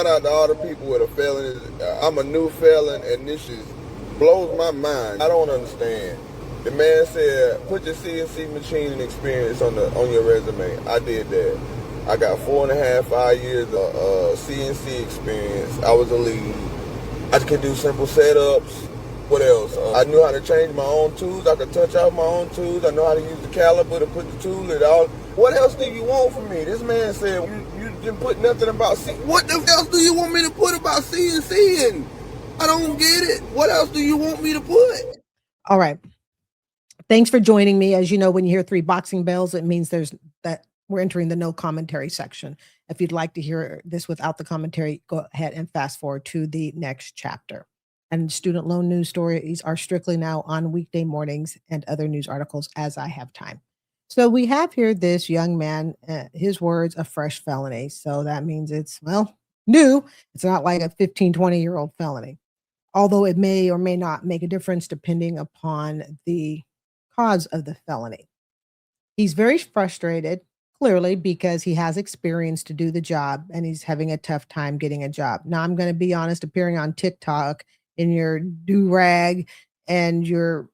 Shout out to all the people with a felony. I'm a new felon, and this is blows my mind. I don't understand. The man said, put your CNC machining experience on your resume. I did that. I got 4.5, 5 years of CNC experience. I was a lead. I could do simple setups. What else? I knew how to change my own tools. I could touch out my own tools. I know how to use the caliper to put the tool in all. What else do you want from me? This man said, you didn't put nothing about CNC. What the else do you want me to put about CNC in? I don't get it. What else do you want me to put? All right. Thanks for joining me. As you know, when you hear 3 boxing bells, it means that we're entering the no commentary section. If you'd like to hear this without the commentary, go ahead and fast forward to the next chapter. And student loan news stories are strictly now on weekday mornings and other news articles as I have time. So we have here this young man, his words, a fresh felony. So that means it's, well, new. It's not like a 15, 20-year-old felony, although it may or may not make a difference depending upon the cause of the felony. He's very frustrated, clearly, because he has experience to do the job and he's having a tough time getting a job. Now, I'm going to be honest, appearing on TikTok in your do-rag and your,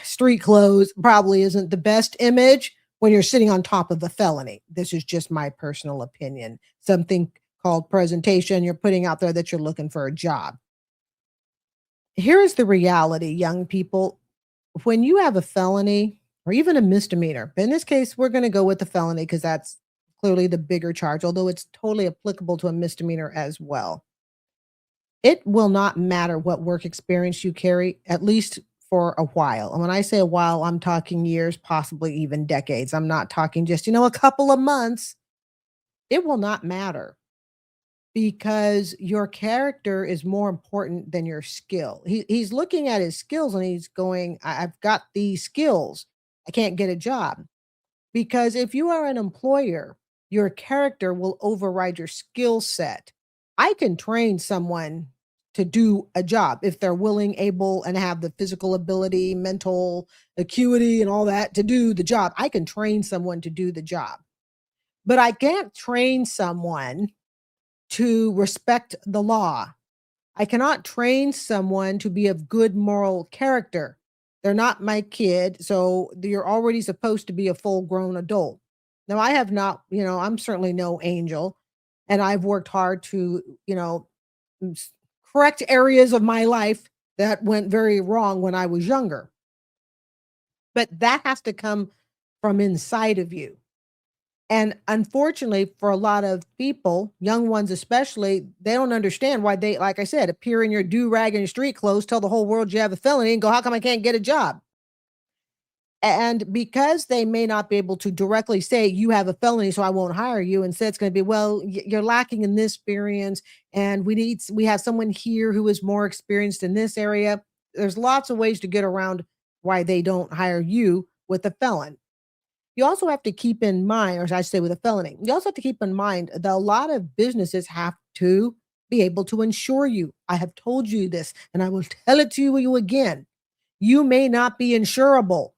street clothes probably isn't the best image when you're sitting on top of a felony. This is just my personal opinion. Something called presentation. You're putting out there that you're looking for a job. Here is the reality, young people. When you have a felony or even a misdemeanor, but in this case, we're going to go with the felony because that's clearly the bigger charge, although it's totally applicable to a misdemeanor as well. It will not matter what work experience you carry, at least for a while. And when I say a while, I'm talking years, possibly even decades. I'm not talking just, a couple of months. It will not matter because your character is more important than your skill. He's looking at his skills and he's going, I've got these skills. I can't get a job. Because if you are an employer, your character will override your skill set. I can train someone to do a job if they're willing, able, and have the physical ability, mental acuity, and all that to do the job. I can train someone to do the job. But I can't train someone to respect the law. I cannot train someone to be of good moral character. They're not my kid, so you're already supposed to be a full-grown adult. Now, I have not, I'm certainly no angel, and I've worked hard to, correct areas of my life that went very wrong when I was younger. But that has to come from inside of you. And unfortunately, for a lot of people, young ones especially, they don't understand why they, like I said, appear in your do-rag and your street clothes, tell the whole world you have a felony and go, how come I can't get a job? And because they may not be able to directly say you have a felony, so I won't hire you. Instead, it's going to be, well, you're lacking in this experience, and we have someone here who is more experienced in this area. There's lots of ways to get around why they don't hire you with a felon. You also have to keep in mind, or I should say with a felony, you also have to keep in mind that a lot of businesses have to be able to insure you. I have told you this, and I will tell it to you again. You may not be insurable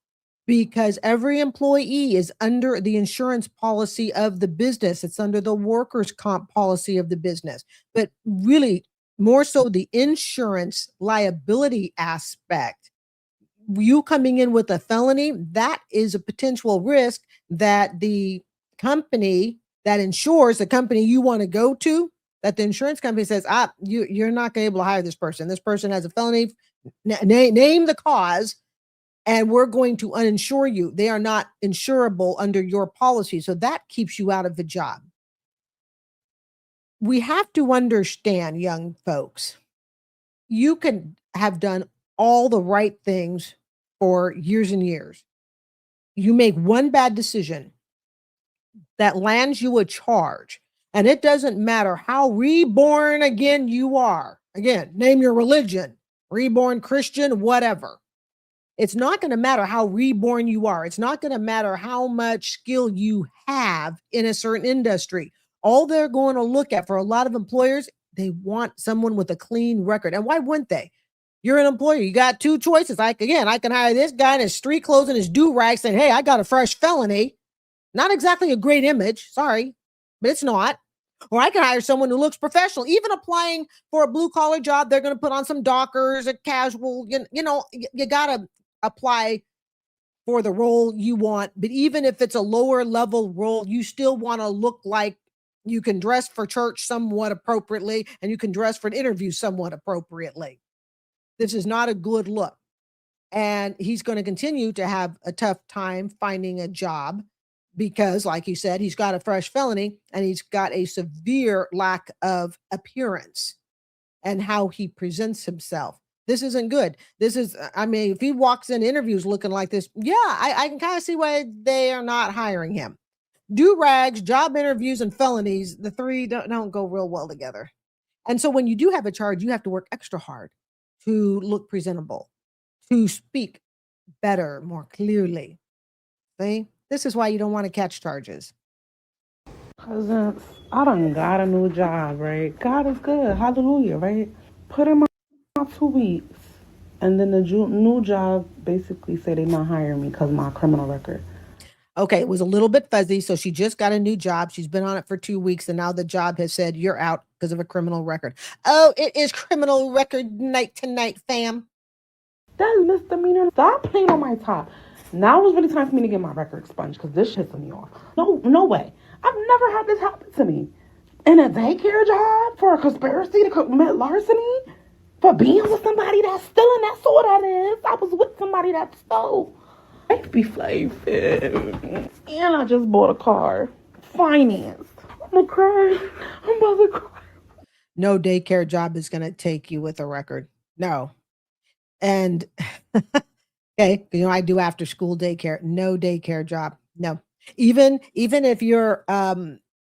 because every employee is under the insurance policy of the business. It's under the workers' comp policy of the business. But really, more so the insurance liability aspect. You coming in with a felony, that is a potential risk that the company that insures the company you want to go to, that the insurance company says, you're not going to be able to hire this person. This person has a felony. Name the cause, and we're going to uninsure you. They are not insurable under your policy. So that keeps you out of the job. We have to understand, young folks, you can have done all the right things for years and years. You make one bad decision that lands you a charge, and it doesn't matter how reborn again you are. Again, name your religion, reborn Christian, whatever. It's not going to matter how reborn you are. It's not going to matter how much skill you have in a certain industry. All they're going to look at for a lot of employers, they want someone with a clean record. And why wouldn't they? You're an employer. You got two choices. I can hire this guy in his street clothes and his do-rag saying, hey, I got a fresh felony. Not exactly a great image. Sorry, but it's not. Or I can hire someone who looks professional. Even applying for a blue collar job, they're going to put on some Dockers, a casual, you got to apply for the role you want. But even if it's a lower level role, you still want to look like you can dress for church somewhat appropriately and you can dress for an interview somewhat appropriately. This is not a good look. And he's going to continue to have a tough time finding a job because, like he said, he's got a fresh felony and he's got a severe lack of appearance and how he presents himself. This isn't good. This is, I mean, if he walks in interviews looking like this, yeah, I can kind of see why they are not hiring him. Do-rags, job interviews, and felonies, the three don't go real well together. And so when you do have a charge, you have to work extra hard to look presentable, to speak better, more clearly. See? This is why you don't want to catch charges. Cousins, I done got a new job, right? God is good. Hallelujah, right? Put in my 2 weeks. And then the new job basically said they not hiring me because of my criminal record. Okay, it was a little bit fuzzy. So she just got a new job. She's been on it for 2 weeks. And now the job has said, you're out because of a criminal record. Oh, it is criminal record night tonight, fam. That's misdemeanor. Stop playing on my top. Now is really time for me to get my record expunged because this shit's me off. No way. I've never had this happen to me. In a daycare job for a conspiracy to commit larceny? For being with somebody that's stealing, that's all that is. I was with somebody that stole. Life be flavin'. And I just bought a car. Financed. I'm gonna cry. I'm about to cry. No daycare job is going to take you with a record. No. And okay, I do after school daycare. No daycare job. No. Even if you're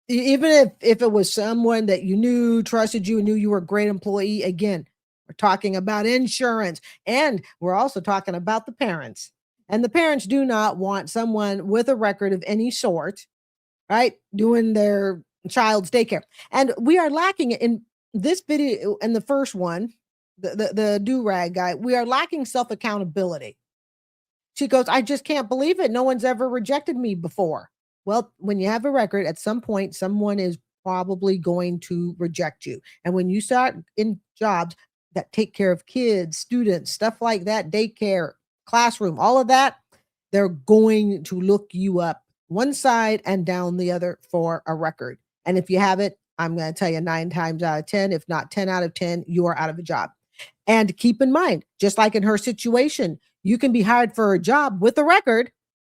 even if it was someone that you knew, trusted you, and knew you were a great employee, again, we're talking about insurance, and we're also talking about the parents. And the parents do not want someone with a record of any sort, right, doing their child's daycare. And we are lacking in this video, and the first one, the do-rag guy, we are lacking self-accountability. She goes, I just can't believe it. No one's ever rejected me before. Well, when you have a record, at some point, someone is probably going to reject you. And when you start in jobs that take care of kids, students, stuff like that, daycare, classroom, all of that, they're going to look you up one side and down the other for a record. And if you have it, I'm going to tell you 9 times out of 10, if not 10 out of 10, you are out of a job. And keep in mind, just like in her situation, you can be hired for a job with a record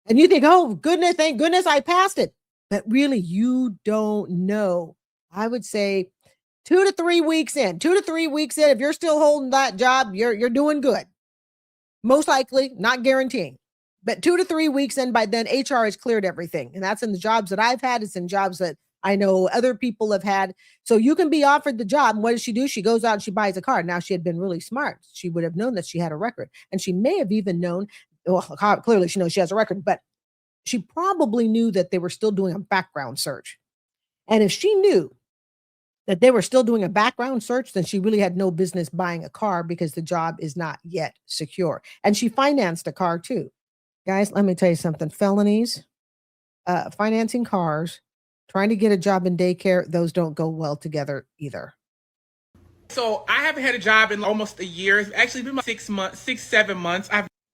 and you think, oh, goodness, thank goodness I passed it. But really, you don't know. I would say 2 to 3 weeks in, if you're still holding that job, you're doing good. Most likely, not guaranteeing. But 2 to 3 weeks in, by then, HR has cleared everything. And that's in the jobs that I've had. It's in jobs that I know other people have had. So you can be offered the job. And what does she do? She goes out and she buys a car. Now, she had been really smart. She would have known that she had a record. And she may have even known, well, clearly she knows she has a record, but she probably knew that they were still doing a background search. And if she knew that they were still doing a background search, then she really had no business buying a car because the job is not yet secure. And she financed a car too. Guys, let me tell you something. Felonies, financing cars, trying to get a job in daycare, those don't go well together either. So I haven't had a job in almost a year. It's actually been about 7 months.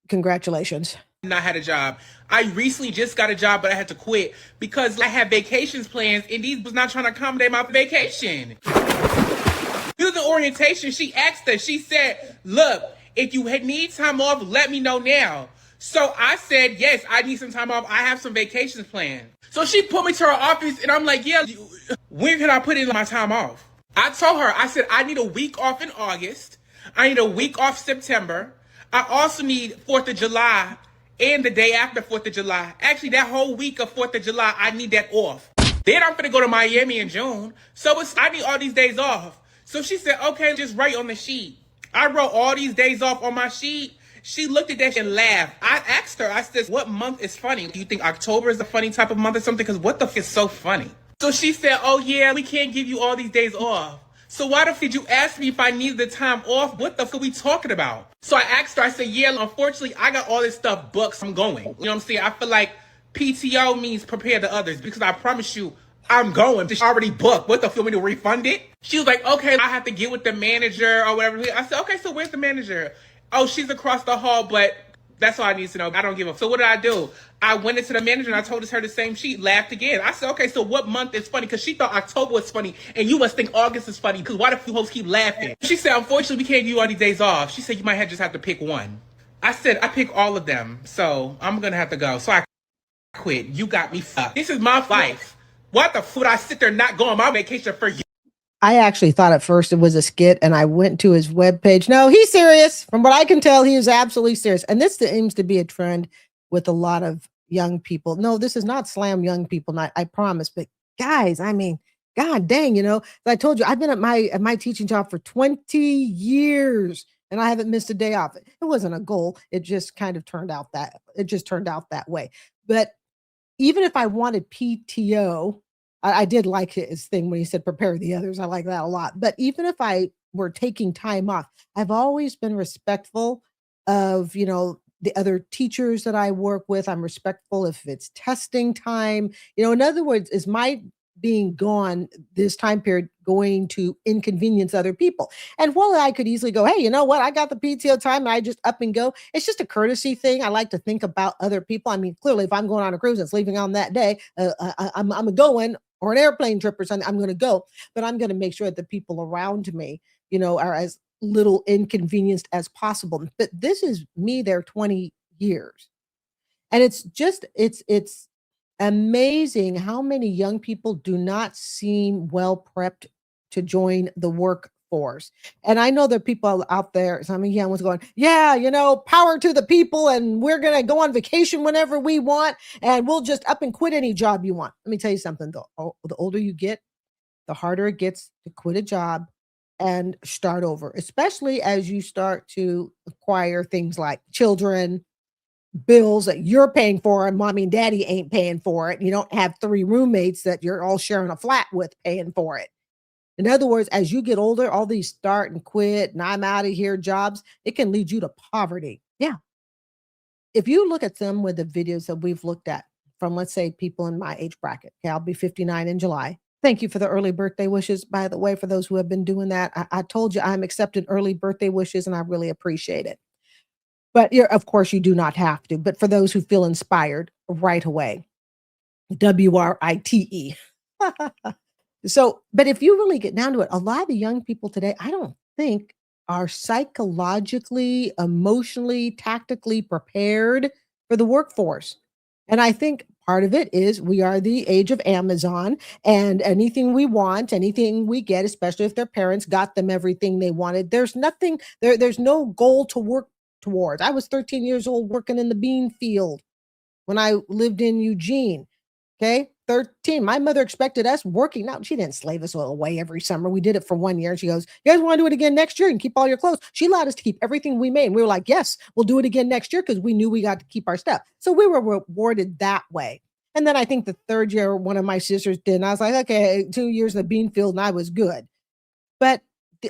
Congratulations. Not had a job. I recently just got a job, but I had to quit because I had vacations plans and these was not trying to accommodate my vacation. Through the orientation, she asked us, she said, look, if you need time off, let me know now. So I said, yes, I need some time off. I have some vacations planned. So she put me to her office and I'm like, yeah, when can I put in my time off? I told her, I said, I need a week off in August. I need a week off September. I also need 4th of July and the day after 4th of July. Actually, that whole week of 4th of July, I need that off. Then I'm gonna go to Miami in June. So I need all these days off. So she said, okay, just write on the sheet. I wrote all these days off on my sheet. She looked at that and laughed. I asked her, I said, what month is funny? Do you think October is a funny type of month or something? Because what the f is so funny? So she said, oh yeah, we can't give you all these days off. So why the f did you ask me if I needed the time off? What the f are we talking about? So I asked her, I said, yeah, unfortunately, I got all this stuff booked, so I'm going. You know what I'm saying? I feel like PTO means prepare the others because I promise you, I'm going. She already booked. What the fuck, me to refund it? She was like, okay, I have to get with the manager or whatever. I said, okay, so where's the manager? Oh, she's across the hall, but that's all I need to know. I don't give a. So what did I do? I went into the manager and I told her the same. She laughed again. I said, okay, so what month is funny? Because she thought October was funny, and you must think August is funny. Because why do you hosts keep laughing? She said, unfortunately, we can't give you all these days off. She said you might just have to pick one. I said, I pick all of them, so I'm gonna have to go. So I quit. You got me fucked. This is my life. What the fuck? I sit there not going on my vacation for you. I actually thought at first it was a skit, and I went to his webpage. No, he's serious. From what I can tell, he is absolutely serious. And this seems to be a trend with a lot of young people. No, this is not slam young people, not, I promise. But guys, I mean, God dang, I told you, I've been at my teaching job for 20 years, and I haven't missed a day off. It wasn't a goal. It just kind of turned out that way. But even if I wanted PTO, I did like his thing when he said prepare the others. I like that a lot. But even if I were taking time off, I've always been respectful of, the other teachers that I work with. I'm respectful if it's testing time. In other words, is my being gone this time period going to inconvenience other people? And while I could easily go, hey, you know what? I got the PTO time and I just up and go. It's just a courtesy thing. I like to think about other people. I mean, clearly, if I'm going on a cruise and it's leaving on that day, I'm going, or an airplane trip or something, I'm going to go, but I'm going to make sure that the people around me, are as little inconvenienced as possible. But this is me there 20 years. And it's amazing how many young people do not seem well prepped to join the workforce. And I know there are people out there, some young ones going, yeah, power to the people, and we're going to go on vacation whenever we want, and we'll just up and quit any job you want. Let me tell you something, though. The older you get, the harder it gets to quit a job and start over, especially as you start to acquire things like children, bills that you're paying for and mommy and daddy ain't paying for it. You don't have 3 roommates that you're all sharing a flat with paying for it. In other words, as you get older, all these start and quit and I'm out of here jobs, it can lead you to poverty. Yeah. If you look at some of the videos that we've looked at from, let's say, people in my age bracket, okay, I'll be 59 in July. Thank you for the early birthday wishes, by the way, for those who have been doing that. I told you I'm accepting early birthday wishes, and I really appreciate it. But of course, you do not have to. But for those who feel inspired right away, WRITE. So, but if you really get down to it, a lot of the young people today, I don't think are psychologically, emotionally, tactically prepared for the workforce. And I think part of it is we are the age of Amazon, and anything we want, anything we get, especially if their parents got them everything they wanted, there's nothing, there's no goal to work towards. I was 13 years old working in the bean field when I lived in Eugene. Okay, 13. My mother expected us working. Now, she didn't slave us away every summer. We did it for 1 year. She goes, you guys want to do it again next year and keep all your clothes? She allowed us to keep everything we made. And we were like, yes, we'll do it again next year, because we knew we got to keep our stuff. So we were rewarded that way. And then I think the 3rd year, one of my sisters did. And I was like, okay, 2 years in the bean field and I was good. But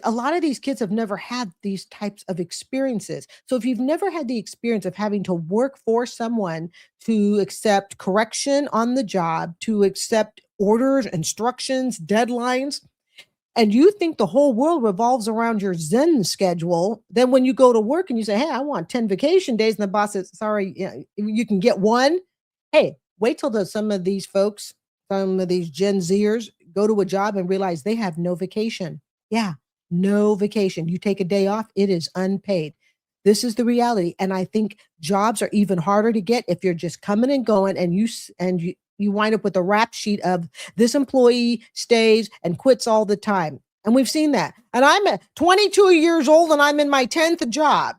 a lot of these kids have never had these types of experiences. So if you've never had the experience of having to work for someone, to accept correction on the job, to accept orders, instructions, deadlines, and you think the whole world revolves around your Zen schedule, then when you go to work and you say, hey, I want 10 vacation days, and the boss says, sorry, you can get 1. Hey, wait till some of these folks, some of these Gen Zers go to a job and realize they have no vacation. Yeah. No vacation. You take a day off, it is unpaid. This is the reality. And I think jobs are even harder to get if you're just coming and going, and you wind up with a rap sheet of this employee stays and quits all the time. And we've seen that. And I'm 22 years old and I'm in my 10th job.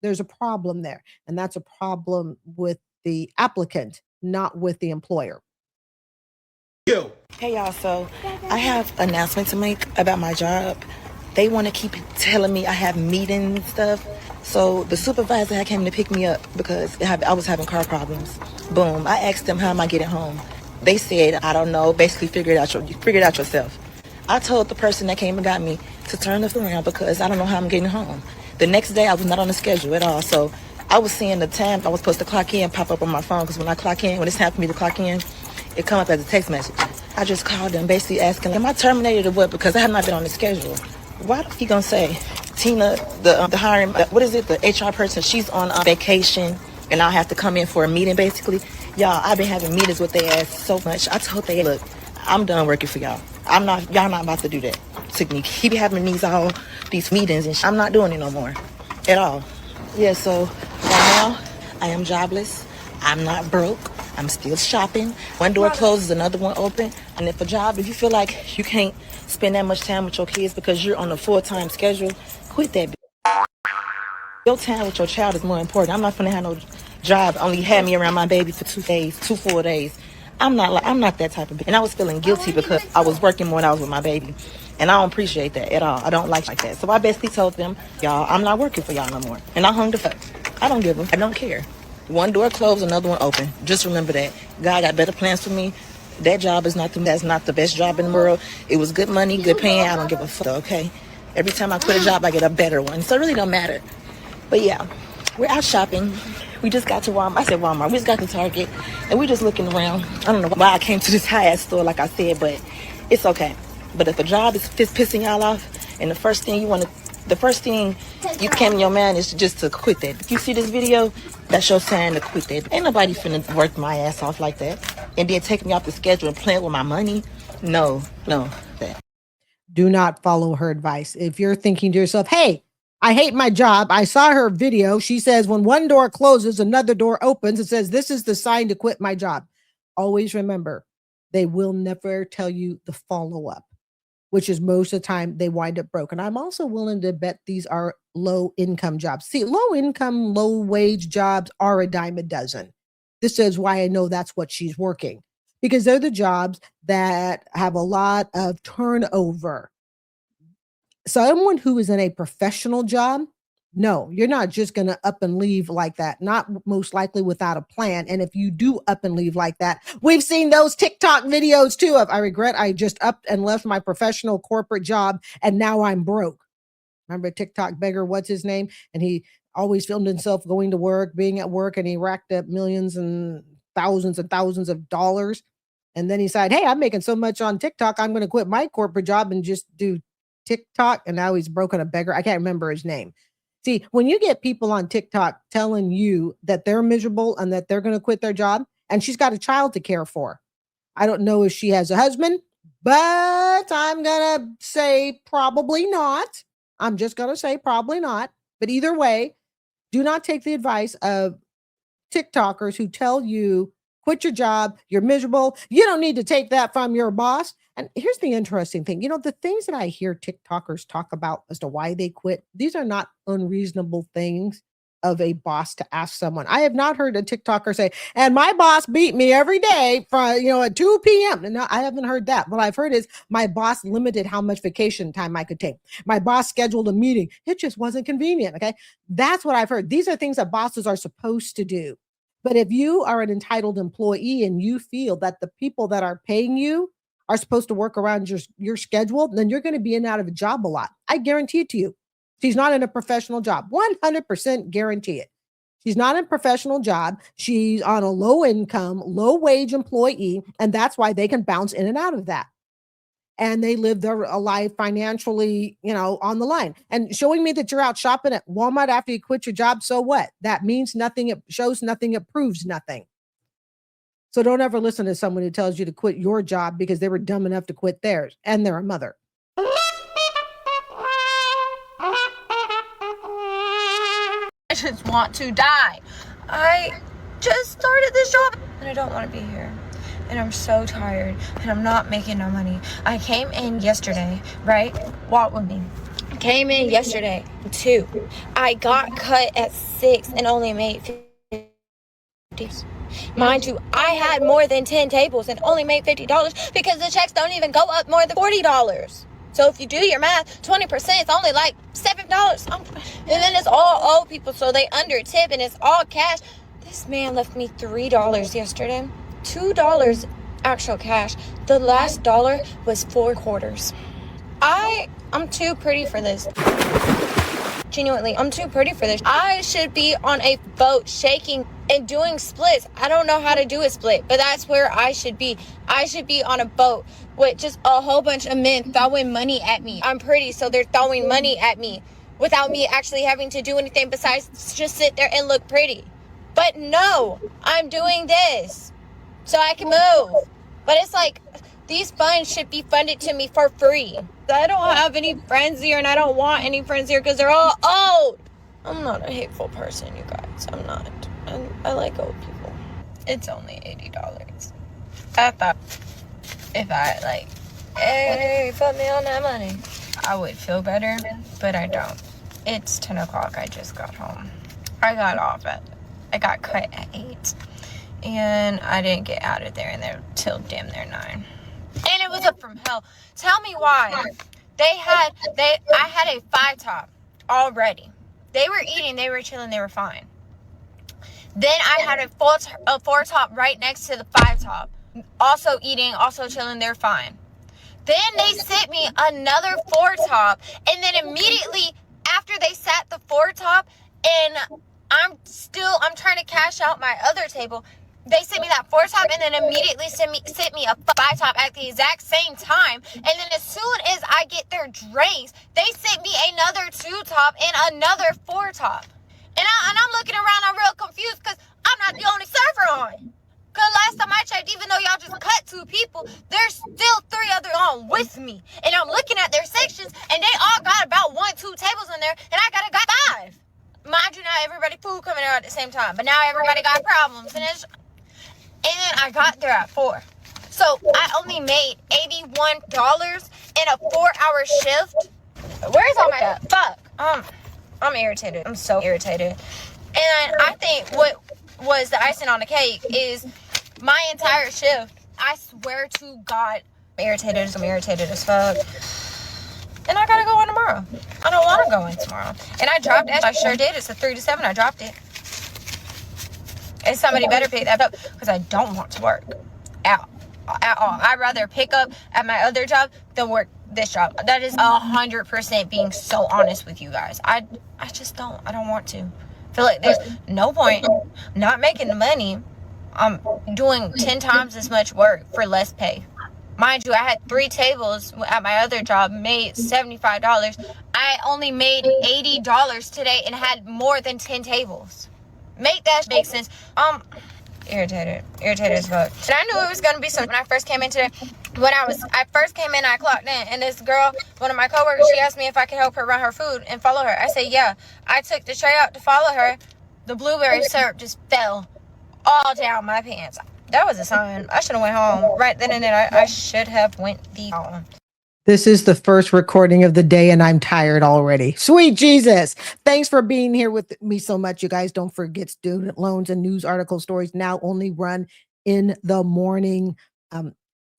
There's a problem there. And that's a problem with the applicant, not with the employer. Hey y'all, so I have an announcement to make about my job. They want to keep telling me I have meetings and stuff. So the supervisor had came to pick me up because I was having car problems. Boom. I asked them, how am I getting home? They said, I don't know, basically figure it out yourself. I told the person that came and got me to turn this around because I don't know how I'm getting home. The next day I was not on the schedule at all. So I was seeing the time I was supposed to clock in pop up on my phone, because when I clock in, when it's time for me to clock in, it come up as a text message. I just called them basically asking, am I terminated or what? Because I have not been on the schedule. Why he gonna say, Tina, the hiring, what is it, the HR person, she's on vacation and I'll have to come in for a meeting basically. Y'all, I've been having meetings with their ass so much. I told they, look, I'm done working for y'all. Y'all not about to do that to me. He be having these meetings and I'm not doing it no more at all. Yeah, so right now I am jobless. I'm not broke. I'm still shopping. One door closes, another one open. And if you feel like you can't spend that much time with your kids because you're on a full-time schedule, quit that. Your time with your child is more important. I'm not gonna have no job only had me around my baby for 2 full days. I'm not that type of bitch. And I was feeling guilty because I was working more than I was with my baby. And I don't appreciate that at all. I don't like that. So I basically told them, y'all, I'm not working for y'all no more. And I hung the fuck. I don't give them. I don't care. One door closed, another one open. Just remember that. God got better plans for me. That job is that's not the best job in the world. It was good money, good paying. I don't give a fuck, okay? Every time I quit a job, I get a better one. So it really don't matter. But yeah, we're out shopping. We just got to Walmart. I said Walmart. We just got to Target. And we're just looking around. I don't know why I came to this high-ass store, like I said, but it's okay. But if a job is pissing y'all off, and the first thing you came in your mind is just to quit that. If you see this video, that's your sign to quit that. Ain't nobody finna work my ass off like that. And then take me off the schedule and playing with my money. No, that. Do not follow her advice. If you're thinking to yourself, hey, I hate my job. I saw her video. She says, when one door closes, another door opens. It says, this is the sign to quit my job. Always remember, they will never tell you the follow-up, which is most of the time they wind up broke. And I'm also willing to bet these are low income jobs. See, low income, low wage jobs are a dime a dozen. This is why I know that's what she's working, because they're the jobs that have a lot of turnover. Someone who is in a professional job, no, you're not just going to up and leave like that. Not most likely without a plan. And if you do up and leave like that, we've seen those TikTok videos too of, I regret I just upped and left my professional corporate job and now I'm broke. Remember TikTok beggar, what's his name? And he always filmed himself going to work, being at work, and he racked up millions and thousands of dollars. And then he said, hey, I'm making so much on TikTok, I'm going to quit my corporate job and just do TikTok. And now he's broken a beggar. I can't remember his name. See, when you get people on TikTok telling you that they're miserable and that they're going to quit their job, and she's got a child to care for. I don't know if she has a husband, but I'm going to say probably not. I'm just going to say probably not. But either way, do not take the advice of TikTokers who tell you, quit your job, you're miserable, you don't need to take that from your boss. And here's the interesting thing. The things that I hear TikTokers talk about as to why they quit, these are not unreasonable things of a boss to ask someone. I have not heard a TikToker say, and my boss beat me every day from, at 2 p.m. No, I haven't heard that. What I've heard is my boss limited how much vacation time I could take. My boss scheduled a meeting. It just wasn't convenient. Okay. That's what I've heard. These are things that bosses are supposed to do. But if you are an entitled employee and you feel that the people that are paying you are supposed to work around your schedule, then you're going to be in and out of a job a lot. I guarantee it to you. She's not in a professional job. 100% guarantee it. She's not in a professional job. She's on a low income, low wage employee. And that's why they can bounce in and out of that. And they live their life financially, on the line. And showing me that you're out shopping at Walmart after you quit your job, so what? That means nothing. It shows nothing. It proves nothing. So don't ever listen to someone who tells you to quit your job because they were dumb enough to quit theirs and they're a mother. I just want to die. I just started this job and I don't want to be here. And I'm so tired and I'm not making no money. I came in yesterday, right? Walk with me. Came in yesterday, 2. I got cut at 6 and only made 50. Mind you, I had more than 10 tables and only made $50 because the checks don't even go up more than $40. So if you do your math, 20% is only like $7. And then it's all old people, so they under tip and it's all cash. This man left me $3 yesterday. $2 actual cash. The last dollar was 4 quarters. I'm too pretty for this. Genuinely, I'm too pretty for this. I should be on a boat shaking and doing splits. I don't know how to do a split, but that's where I should be. I should be on a boat with just a whole bunch of men throwing money at me. I'm pretty, so they're throwing money at me without me actually having to do anything besides just sit there and look pretty. But no, I'm doing this so I can move. But it's like, these funds should be funded to me for free. I don't have any friends here, and I don't want any friends here because they're all old. I'm not a hateful person, you guys. I'm not. I like old people. It's only $80. I thought if I, like, hey, put me on that money, I would feel better, but I don't. It's 10 o'clock. I just got home. I got cut at 8. And I didn't get out of there till damn near 9. And it was up from hell. Tell me why. I had a 5-top already. They were eating, they were chilling, they were fine. Then I had a 4-top right next to the 5-top. Also eating, also chilling, they're fine. Then they sent me another 4-top, and then immediately after they sat the 4-top, and I'm trying to cash out my other table, they sent me that 4-top and then immediately sent me a 5-top at the exact same time. And then as soon as I get their drinks, they sent me another 2-top and another 4-top. And I'm looking around, I'm real confused because I'm not the only server on. Because last time I checked, even though y'all just cut 2 people, there's still 3 other on with me. And I'm looking at their sections, and they all got about 1-2 tables in there, and I got 5. Mind you, not everybody food coming out at the same time, but now everybody got problems. And then I got there at 4. So I only made $81 in a 4-hour shift. Where's all my stuff? Fuck. I'm irritated. I'm so irritated. And I think what was the icing on the cake is my entire shift. I swear to God, I'm irritated as fuck. And I gotta go in tomorrow. I don't want to go in tomorrow. And I dropped it. I sure did. It's a 3 to 7. I dropped it. And somebody better pick that up because I don't want to work at all. I'd rather pick up at my other job than work this job. That is 100% being so honest with you guys. I just don't. I don't want to. I feel like there's no point not making the money. I'm doing 10 times as much work for less pay. Mind you, I had 3 tables at my other job, made $75. I only made $80 today and had more than 10 tables. Make that make sense. Irritated as fuck. And I knew it was gonna be so. When I first came in today, I first came in, I clocked in, and this girl, one of my coworkers, she asked me if I could help her run her food and follow her. I said yeah. I took the tray out to follow her. The blueberry syrup just fell all down my pants. That was a sign. I should have went home right then and there. I should have went home. This is the first recording of the day, and I'm tired already. Sweet Jesus. Thanks for being here with me so much, you guys. Don't forget, student loans and news article stories now only run in the morning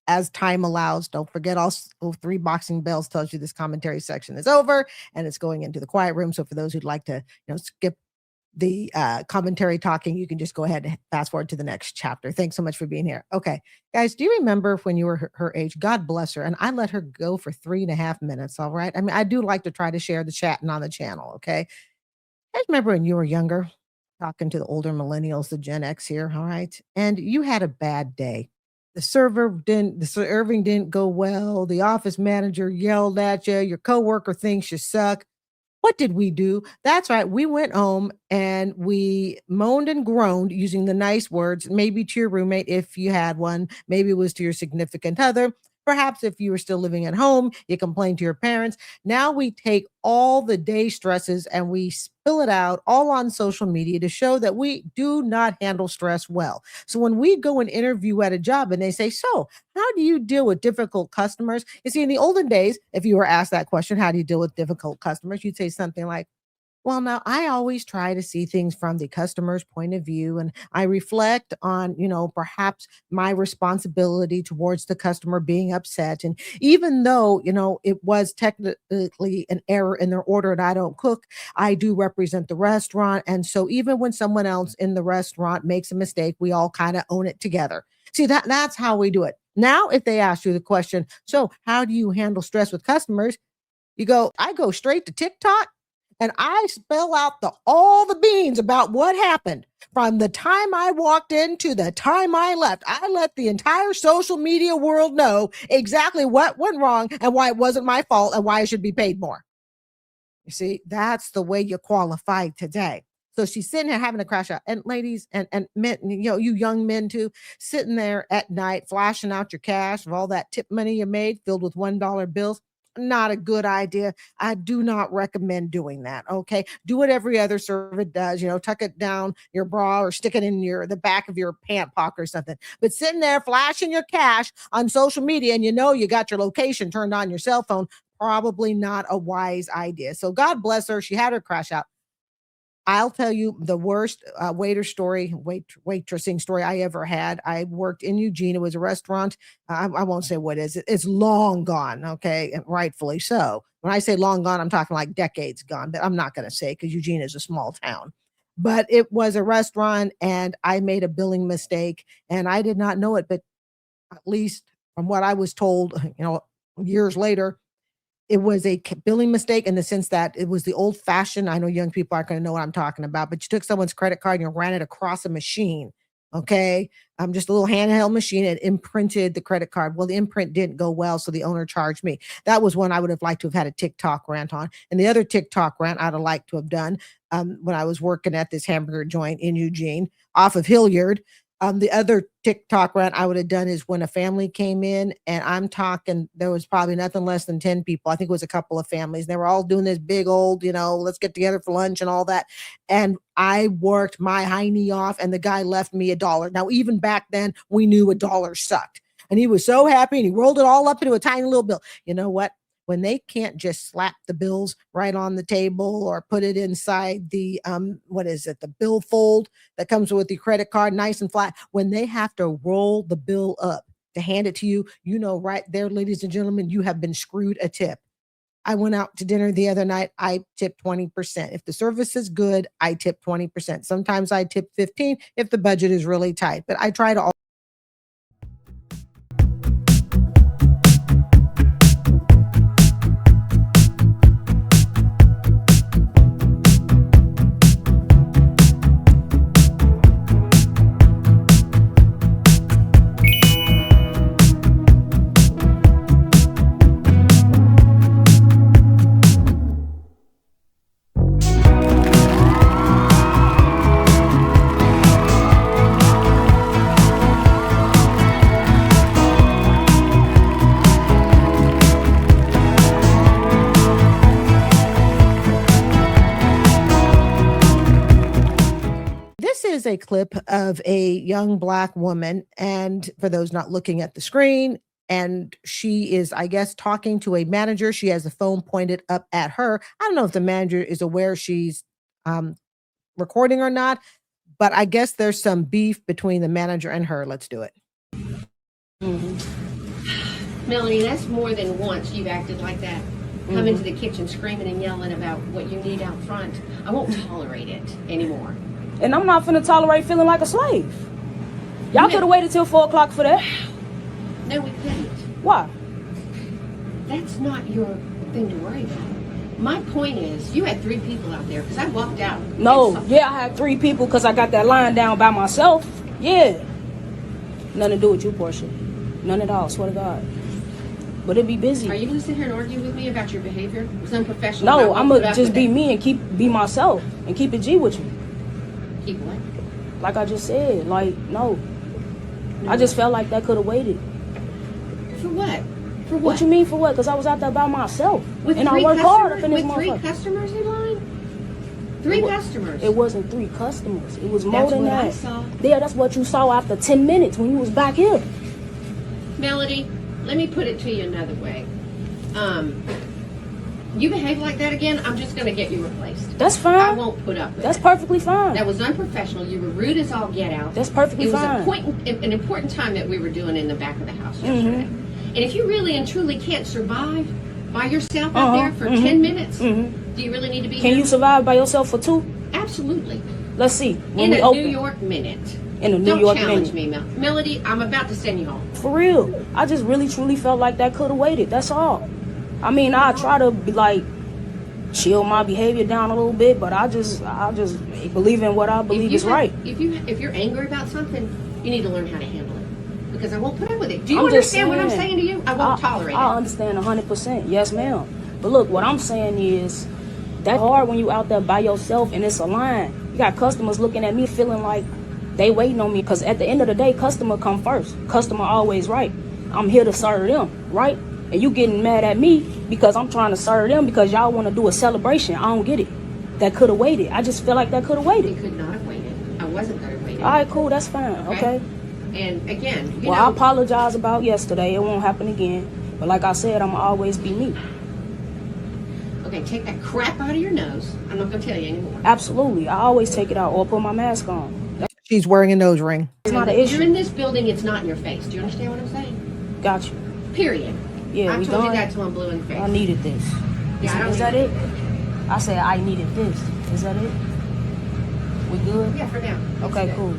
as time allows. Don't forget, also 3 boxing bells tells you this commentary section is over and it's going into the quiet room. So for those who'd like to skip the commentary talking, you can just go ahead and fast forward to the next chapter. Thanks so much for being here. Okay, guys, do you remember when you were her age? God bless her. And I let her go for 3.5 minutes. All right. I mean, I do like to try to share the chatting on the channel. Okay. I remember when you were younger, talking to the older millennials, the Gen X here. All right. And you had a bad day. The serving didn't go well. The office manager yelled at you. Your coworker thinks you suck. What did we do? That's right. We went home and we moaned and groaned using the nice words, maybe to your roommate if you had one. Maybe it was to your significant other. Perhaps if you were still living at home, you complained to your parents. Now we take all the day stresses and we spill it out all on social media to show that we do not handle stress well. So when we go and interview at a job and they say, so how do you deal with difficult customers? You see, in the olden days, if you were asked that question, how do you deal with difficult customers? You'd say something like, well, now I always try to see things from the customer's point of view, and I reflect on, perhaps my responsibility towards the customer being upset. And even though, it was technically an error in their order and I don't cook, I do represent the restaurant. And so even when someone else in the restaurant makes a mistake, we all kind of own it together. See, that's how we do it. Now, if they ask you the question, so how do you handle stress with customers? I go straight to TikTok And I spell out all the beans about what happened from the time I walked in to the time I left. I let the entire social media world know exactly what went wrong and why it wasn't my fault and why I should be paid more. You see, that's the way you qualify today. So she's sitting there having a crash out. And ladies and men, you young men too, sitting there at night, flashing out your cash of all that tip money you made filled with $1 bills. Not a good idea. I do not recommend doing that. Okay. Do what every other servant does, tuck it down your bra or stick it in the back of your pant pocket or something. But sitting there flashing your cash on social media and you got your location turned on your cell phone, probably not a wise idea. So God bless her. She had her crash out. I'll tell you the worst waitressing story I ever had. I worked in Eugene. It was a restaurant. I won't say what it is. It's long gone. Okay. And rightfully so. When I say long gone, I'm talking like decades gone, but I'm not going to say because Eugene is a small town. But it was a restaurant and I made a billing mistake and I did not know it. But at least from what I was told, years later, it was a billing mistake in the sense that it was the old fashioned. I know young people aren't going to know what I'm talking about, but you took someone's credit card and you ran it across a machine. Okay. Just a little handheld machine and imprinted the credit card. Well, the imprint didn't go well. So the owner charged me. That was one I would have liked to have had a TikTok rant on. And the other TikTok rant I'd have liked to have done when I was working at this hamburger joint in Eugene off of Hilliard. The other TikTok rant I would have done is when a family came in and I'm talking, there was probably nothing less than 10 people. I think it was a couple of families. They were all doing this big old, let's get together for lunch and all that. And I worked my high knee off and the guy left me $1. Now, even back then we knew $1 sucked and he was so happy and he rolled it all up into a tiny little bill. You know what? When they can't just slap the bills right on the table or put it inside the, the bill fold that comes with the credit card, nice and flat, when they have to roll the bill up to hand it to you, right there, ladies and gentlemen, you have been screwed a tip. I went out to dinner the other night. I tipped 20%. If the service is good, I tip 20%. Sometimes I tip 15 if the budget is really tight, but I try to a clip of a young Black woman, and for those not looking at the screen, and she is, I guess, talking to a manager. She has the phone pointed up at her. I don't know if the manager is aware she's recording or not, but I guess there's some beef between the manager and her. Let's do it. Melanie, that's more than once you've acted like that. Come into the kitchen screaming and yelling about what you need out front. I won't tolerate it anymore. And I'm not finna tolerate feeling like a slave. Y'all could have waited till 4 o'clock for that. No, we couldn't. Why? That's not your thing to worry about. My point is, you had 3 people out there, because I walked out. No, yeah, I had 3 people because I got that line down by myself. Yeah. Nothing to do with you, Portia. None at all, swear to God. But it'd be busy. Are you going to sit here and argue with me about your behavior? It was unprofessional. No, I'm going to just be me and be myself and keep it G with you. Keep what? Like I just said, no. I just felt like that could have waited. For what? For what? What you mean for what? Because I was out there by myself. And I worked hard up in this motherfucker. With 3 customers in line? 3 customers? It wasn't 3 customers. It was more than that. That's what I saw. Yeah, that's what you saw after 10 minutes when you was back here. Melody, let me put it to you another way. You behave like that again, I'm just going to get you replaced. That's fine. I won't put up with That's it. perfectly fine. That was unprofessional. You were rude as all get out. That's perfectly fine. It was an important time that we were doing in the back of the house yesterday. And if you really and truly can't survive by yourself out there for 10 minutes, do you really need to be Can here? you survive by yourself for 2? Absolutely. Let's see. When In we a open. New York minute. In a New Don't York challenge minute. me, Melody. I'm about to send you home. For real. I just really truly felt like that could have waited. That's all. I mean, I try to be like, chill my behavior down a little bit, but I just believe in what I believe is right. If you're angry about something, you need to learn how to handle it, because I won't put up with it. Do you I'm just understand what I'm saying, saying to you? I won't tolerate it. I understand 100%. Yes, ma'am. But look, what I'm saying is that's hard when you out there by yourself and it's a line. You got customers looking at me feeling like they waiting on me, because at the end of the day, customer come first. Customer always right. I'm here to serve them, right? And you getting mad at me because I'm trying to serve them because y'all want to do a celebration. I don't get it. That could have waited. I just feel like that could have waited. It could not have waited. I wasn't going to wait. All right, cool. That's fine. Okay. And again, well, I apologize about yesterday. It won't happen again. But like I said, I'm going to always be me. Okay, take that crap out of your nose. I'm not going to tell you anymore. Absolutely. I always take it out or put my mask on. She's wearing a nose ring. It's not an issue. You're in this building, it's not in your face. Do you understand what I'm saying? Got you. Period. Yeah, I told you that till I'm blue in the face. I needed this. Yeah, is that it? I said I needed this. Is that it? We good? Yeah, for now. Okay, cool.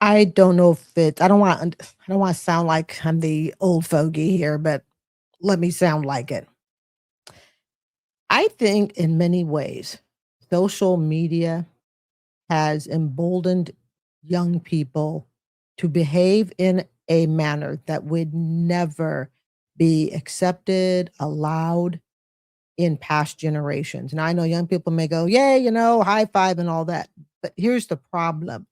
I don't know if I don't want to sound like I'm the old fogey here, but let me sound like it. I think in many ways, social media has emboldened young people to behave in a manner that would never be accepted, allowed in past generations. And I know young people may go, yay, high five and all that. But here's the problem.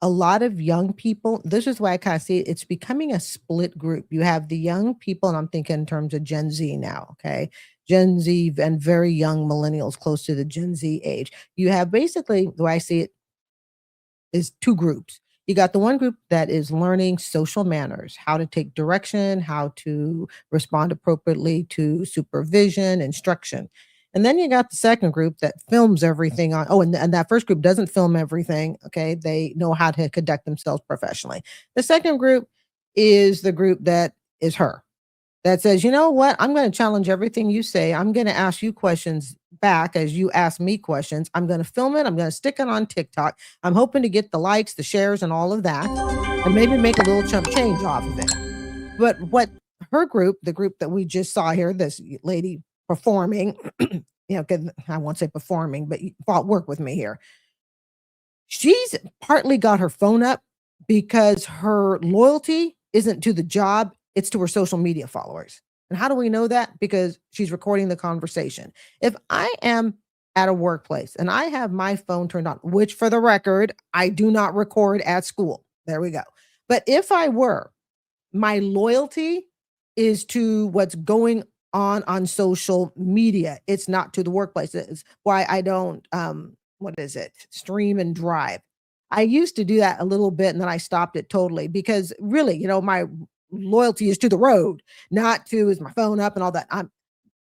A lot of young people, this is why I kind of see it's becoming a split group. You have the young people, and I'm thinking in terms of Gen Z now, okay? Gen Z and very young millennials close to the Gen Z age. You have basically, the way I see it, is two groups. You got the one group that is learning social manners, how to take direction, how to respond appropriately to supervision, instruction. And then you got the second group that films everything on. Oh, and that first group doesn't film everything. Okay. They know how to conduct themselves professionally. The second group is the group that is her, that says, you know what? I'm going to challenge everything you say. I'm going to ask you questions back as you ask me questions. I'm going to film it. I'm going to stick it on TikTok. I'm hoping to get the likes, the shares, and all of that, and maybe make a little chump change off of it. But what her group, the group that we just saw here, this lady performing, I won't say performing, but work with me here. She's partly got her phone up because her loyalty isn't to the job, it's to her social media followers. And how do we know that? Because she's recording the conversation. If I am at a workplace and I have my phone turned on, which for the record, I do not record at school. There we go. But if I were, my loyalty is to what's going on social media. It's not to the workplace. It's why I don't, stream and drive. I used to do that a little bit and then I stopped it totally because really, my loyalty is to the road, not to is my phone up and all that.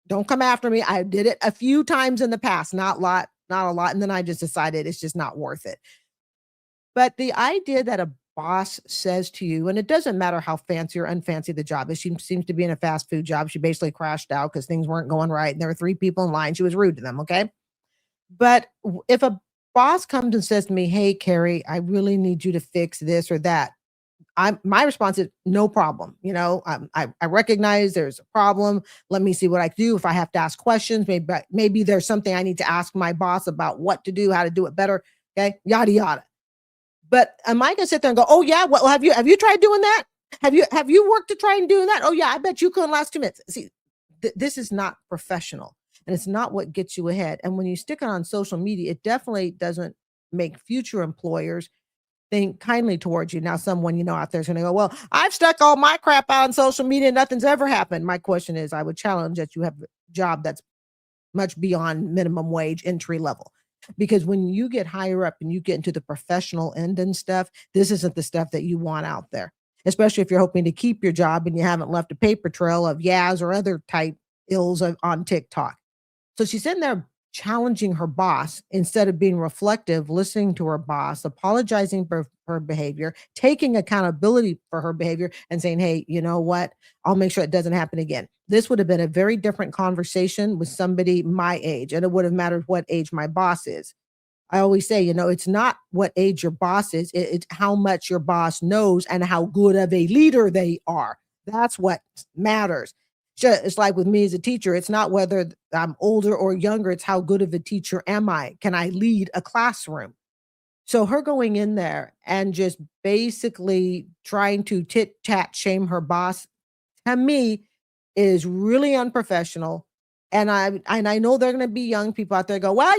Don't come after me. I did it a few times in the past, not a lot. And then I just decided it's just not worth it. But the idea that a boss says to you, and it doesn't matter how fancy or unfancy the job is, she seems to be in a fast food job. She basically crashed out because things weren't going right. And there were 3 people in line. She was rude to them. Okay. But if a boss comes and says to me, hey, Carrie, I really need you to fix this or that, my response is no problem. I recognize there's a problem. Let me see what I can do. If I have to ask questions, maybe there's something I need to ask my boss about what to do, how to do it better. Okay. Yada, yada. But am I going to sit there and go, oh yeah, well, have you tried doing that? Have you worked to try and doing that? Oh yeah, I bet you couldn't last 2 minutes. See, this is not professional and it's not what gets you ahead. And when you stick it on social media, it definitely doesn't make future employers think kindly towards you. Now, someone out there is going to go, well, I've stuck all my crap out on social media and nothing's ever happened. My question is, I would challenge that you have a job that's much beyond minimum wage entry level. Because when you get higher up and you get into the professional end and stuff, this isn't the stuff that you want out there, especially if you're hoping to keep your job and you haven't left a paper trail of yas or other type ills on TikTok. So she's in there challenging her boss instead of being reflective, listening to her boss, apologizing for her behavior, taking accountability for her behavior and saying, hey, you know what? I'll make sure it doesn't happen again. This would have been a very different conversation with somebody my age, and it would have mattered what age my boss is. I always say, it's not what age your boss is. It's how much your boss knows and how good of a leader they are. That's what matters. It's like with me as a teacher, it's not whether I'm older or younger, it's how good of a teacher am I? Can I lead a classroom? So her going in there and just basically trying to tit chat shame her boss, to me, is really unprofessional. And I know there are going to be young people out there go, well,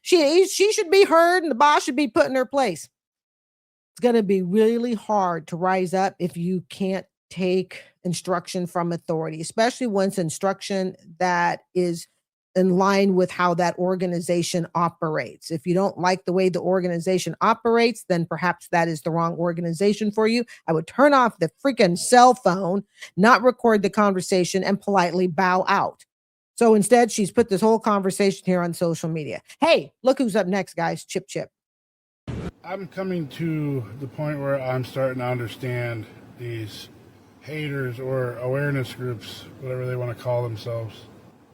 she should be heard and the boss should be put in her place. It's going to be really hard to rise up if you can't take instruction from authority, especially when it's instruction that is in line with how that organization operates. If you don't like the way the organization operates, then perhaps that is the wrong organization for you. I would turn off the freaking cell phone, not record the conversation, and politely bow out. So instead, she's put this whole conversation here on social media. Hey, look who's up next, guys. Chip. I'm coming to the point where I'm starting to understand these haters or awareness groups, whatever they want to call themselves.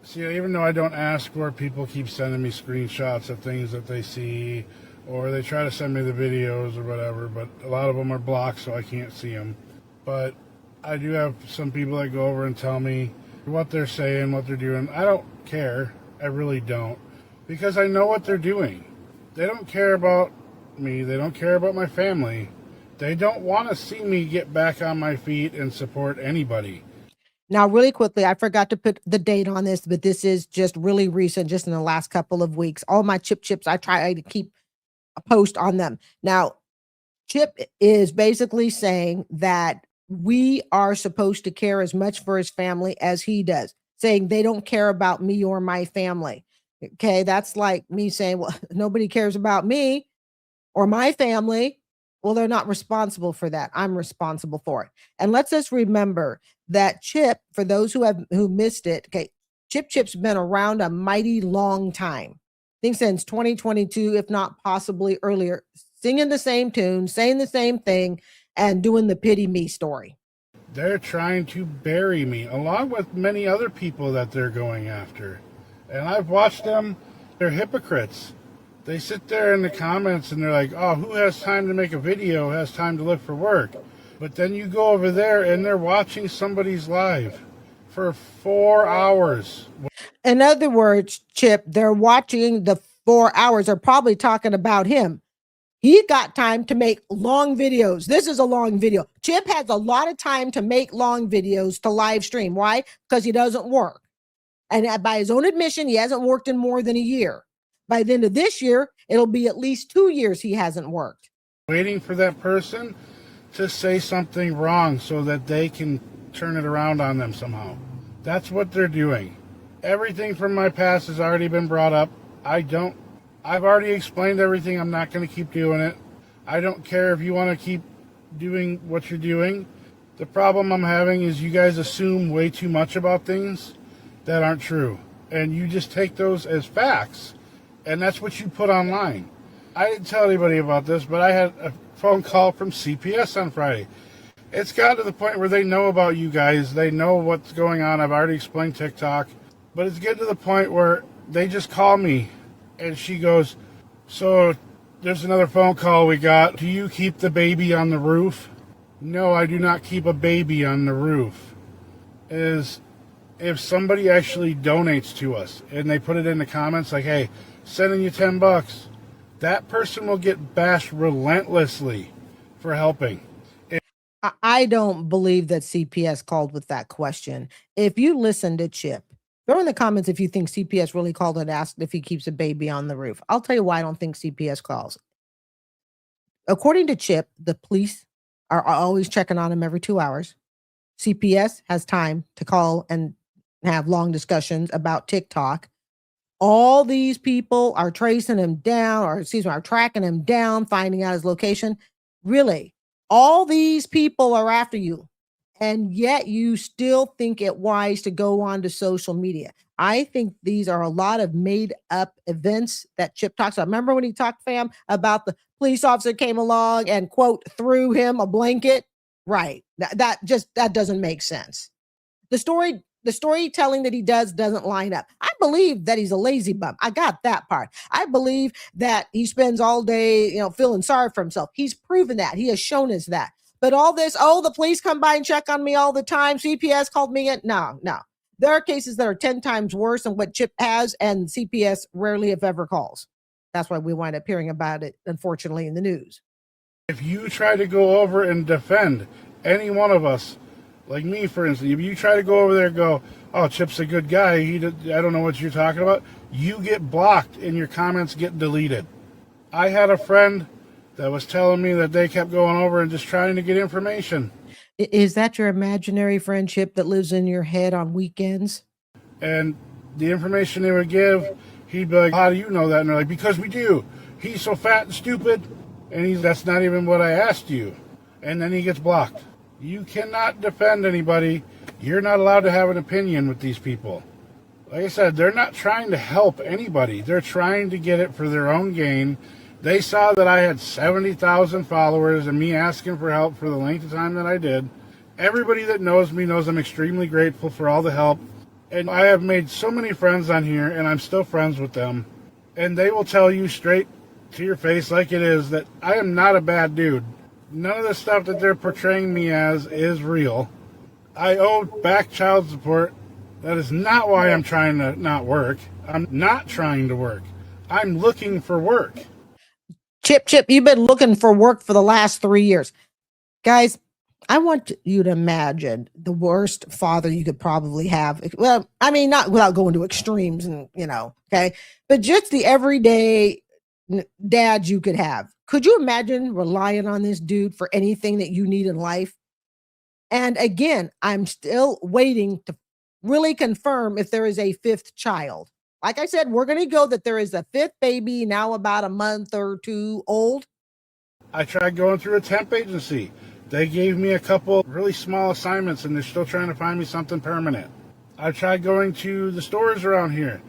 See, even though I don't ask for it, people keep sending me screenshots of things that they see, or they try to send me the videos or whatever, but a lot of them are blocked so I can't see them. But I do have some people that go over and tell me what they're saying, what they're doing. I don't care. I really don't. Because I know what they're doing. They don't care about me. They don't care about my family. They don't want to see me get back on my feet and support anybody. Now, really quickly, I forgot to put the date on this, but this is just really recent, just in the last couple of weeks. All my chips, I try to keep a post on them. Now, Chip is basically saying that we are supposed to care as much for his family as he does, saying they don't care about me or my family. Okay, that's like me saying, well, nobody cares about me or my family. Well, they're not responsible for that. I'm responsible for it. And let's just remember that Chip, for those who missed it, okay, Chip's been around a mighty long time. I think since 2022, if not possibly earlier, singing the same tune, saying the same thing, and doing the pity me story. They're trying to bury me, along with many other people that they're going after. And I've watched them. They're hypocrites. They sit there in the comments and they're like, oh, who has time to make a video, has time to look for work? But then you go over there and they're watching somebody's live for 4 hours. In other words, Chip, they're watching the 4 hours. They're probably talking about him. He got time to make long videos. This is a long video. Chip has a lot of time to make long videos to live stream. Why? Because he doesn't work. And by his own admission, he hasn't worked in more than a year. By the end of this year, it'll be at least 2 years he hasn't worked. Waiting for that person to say something wrong so that they can turn it around on them somehow. That's what they're doing. Everything from my past has already been brought up. I've already explained everything. I'm not going to keep doing it. I don't care if you want to keep doing what you're doing. The problem I'm having is you guys assume way too much about things that aren't true. And you just take those as facts. And that's what you put online. I didn't tell anybody about this, but I had a phone call from CPS on Friday. It's gotten to the point where they know about you guys. They know what's going on. I've already explained TikTok. But it's getting to the point where they just call me. And she goes, so there's another phone call we got. Do you keep the baby on the roof? No, I do not keep a baby on the roof. Is if somebody actually donates to us and they put it in the comments like, hey, sending you $10, that person will get bashed relentlessly for helping. I don't believe that CPS called with that question. If you listen to Chip, throw in the comments if you think CPS really called and asked if he keeps a baby on the roof. I'll tell you why I don't think CPS calls. According to Chip, the police are always checking on him every 2 hours. CPS has time to call and have long discussions about TikTok. All these people are tracing him down, are tracking him down, finding out his location. Really, all these people are after you. And yet you still think it wise to go on to social media. I think these are a lot of made up events that Chip talks about. Remember when he talked, fam, about the police officer came along and, quote, threw him a blanket? Right. That doesn't make sense. The storytelling that he doesn't line up. I believe that he's a lazy bum. I got that part. I believe that he spends all day, feeling sorry for himself. He's proven that. He has shown us that. But all this, oh, the police come by and check on me all the time. CPS called me in. No. There are cases that are 10 times worse than what Chip has, and CPS rarely, if ever, calls. That's why we wind up hearing about it, unfortunately, in the news. If you try to go over and defend any one of us, like me, for instance, if you try to go over there and go, oh, Chip's a good guy, I don't know what you're talking about, you get blocked and your comments get deleted. I had a friend that was telling me that they kept going over and just trying to get information. Is that your imaginary friendship that lives in your head on weekends? And the information they would give, he'd be like, how do you know that? And they're like, because we do. He's so fat and stupid. And that's not even what I asked you. And then he gets blocked. You cannot defend anybody. You're not allowed to have an opinion with these people. Like I said, they're not trying to help anybody. They're trying to get it for their own gain. They saw that I had 70,000 followers and me asking for help for the length of time that I did. Everybody that knows me knows I'm extremely grateful for all the help. And I have made so many friends on here, and I'm still friends with them. And they will tell you straight to your face like it is that I am not a bad dude. None of the stuff that they're portraying me as is real. I owe back child support. That is not why I'm trying to not work. I'm not trying to work. I'm looking for work. Chip, you've been looking for work for the last 3 years. Guys, I want you to imagine the worst father you could probably have. Well, I mean, not without going to extremes and, okay, but just the everyday dad you could have. Could you imagine relying on this dude for anything that you need in life? And again, I'm still waiting to really confirm if there is a fifth child. Like I said, we're going to go that there is a fifth baby now about a month or two old. I tried going through a temp agency. They gave me a couple really small assignments and they're still trying to find me something permanent. I tried going to the stores around here.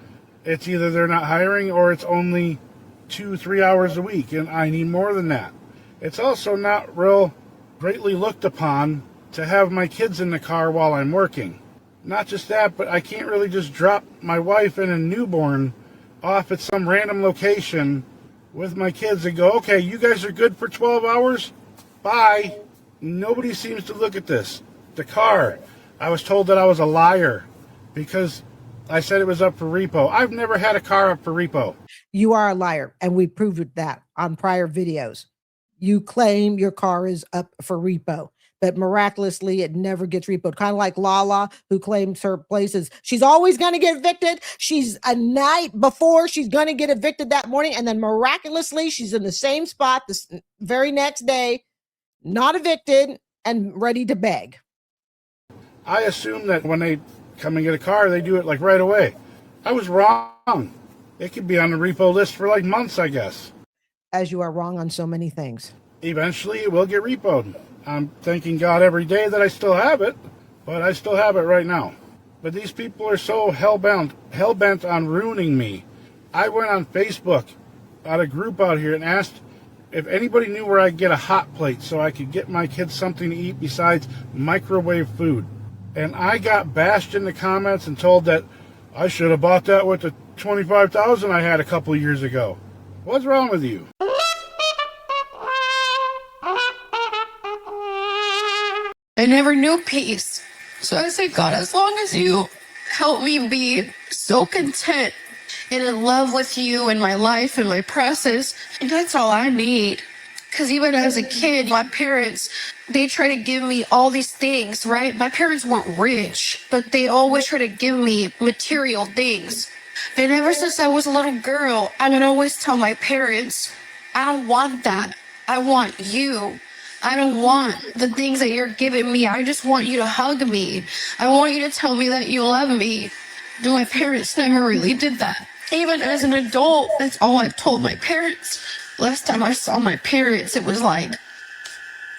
It's either they're not hiring or it's only 2-3 hours a week, and I need more than that. It's also not real greatly looked upon to have my kids in the car while I'm working. Not just that, but I can't really just drop my wife and a newborn off at some random location with my kids and go, okay, you guys are good for 12 hours? Bye. Nobody seems to look at this. The car. I was told that I was a liar because I said it was up for repo. I've never had a car up for repo. You are a liar, and we proved that on prior videos. You claim your car is up for repo, but miraculously it never gets repoed. Kind of like Lala, who claims her places. She's always going to get evicted. She's a night before she's going to get evicted that morning, and then miraculously she's in the same spot the very next day, not evicted and ready to beg. I assume that when they come and get a car, they do it like right away. I was wrong. It could be on the repo list for like months, I guess. As you are wrong on so many things. Eventually it will get repoed. I'm thanking God every day that I still have it, but I still have it right now. But these people are so hell-bent on ruining me. I went on Facebook at a group out here and asked if anybody knew where I could get a hot plate so I could get my kids something to eat besides microwave food. And I got bashed in the comments and told that I should have bought that with the $25,000 I had a couple years ago. What's wrong with you? I never knew peace. So I say, God, as long as you help me be so content and in love with you and my life and my process, and that's all I need. Because even as a kid, my parents, they try to give me all these things, right? My parents weren't rich, but they always try to give me material things. And ever since I was a little girl, I would always tell my parents, I don't want that. I want you. I don't want the things that you're giving me. I just want you to hug me. I want you to tell me that you love me. My parents never really did that. Even as an adult, that's all I've told my parents. Last time I saw my parents, it was like,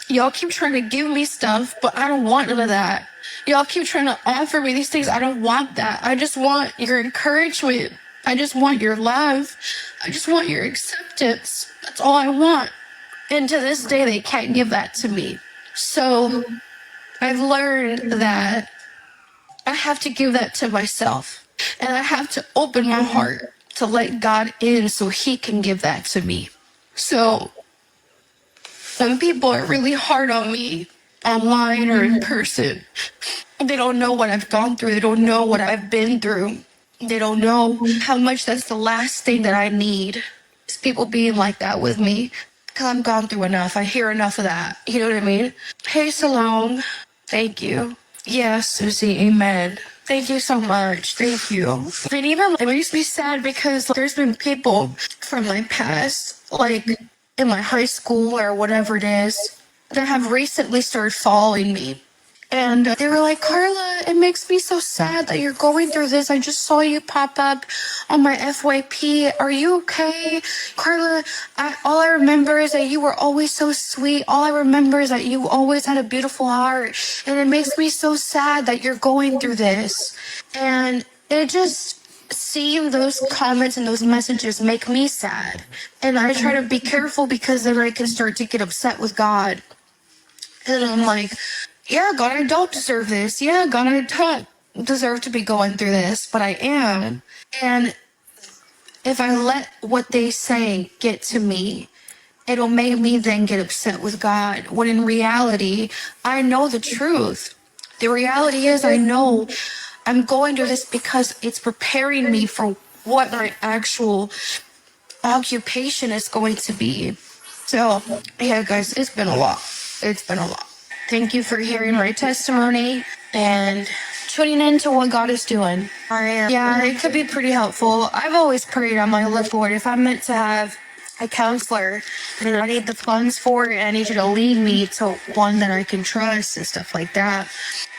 y'all keep trying to give me stuff, but I don't want none of that. Y'all keep trying to offer me these things. I don't want that. I just want your encouragement. I just want your love. I just want your acceptance. That's all I want. And to this day, they can't give that to me. So I've learned that I have to give that to myself. And I have to open my heart to let God in so he can give that to me. So Some people are really hard on me online or in person. They don't know what I've gone through. They don't know what I've been through. They don't know how much that's the last thing that I need. Is people being like that with me. Because I've gone through enough. I hear enough of that. You know what I mean? Hey, Salome. Thank you. Yes, Susie. Amen. Thank you so much. Thank you. And even it makes me sad because there's been people from my past, like in my high school or whatever it is, that have recently started following me. And they were like, Carla, it makes me so sad that you're going through this. I just saw you pop up on my FYP. Are you okay? Carla, all I remember is that you were always so sweet. All I remember is that you always had a beautiful heart. And it makes me so sad that you're going through this. And it just, seeing those comments and those messages make me sad. And I try to be careful because then I can start to get upset with God. And I'm like, yeah, God, I don't deserve this. Yeah, God, I don't deserve to be going through this, but I am. And if I let what they say get to me, it'll make me then get upset with God. When in reality, I know the truth. The reality is I know I'm going through this because it's preparing me for what my actual occupation is going to be. So, yeah, guys, it's been a lot. It's been a lot. Thank you for hearing my testimony and tuning into what God is doing. Yeah, it could be pretty helpful. I've always prayed on my left, Lord, if I'm meant to have a counselor and I need the funds for it, I need you to lead me to one that I can trust and stuff like that.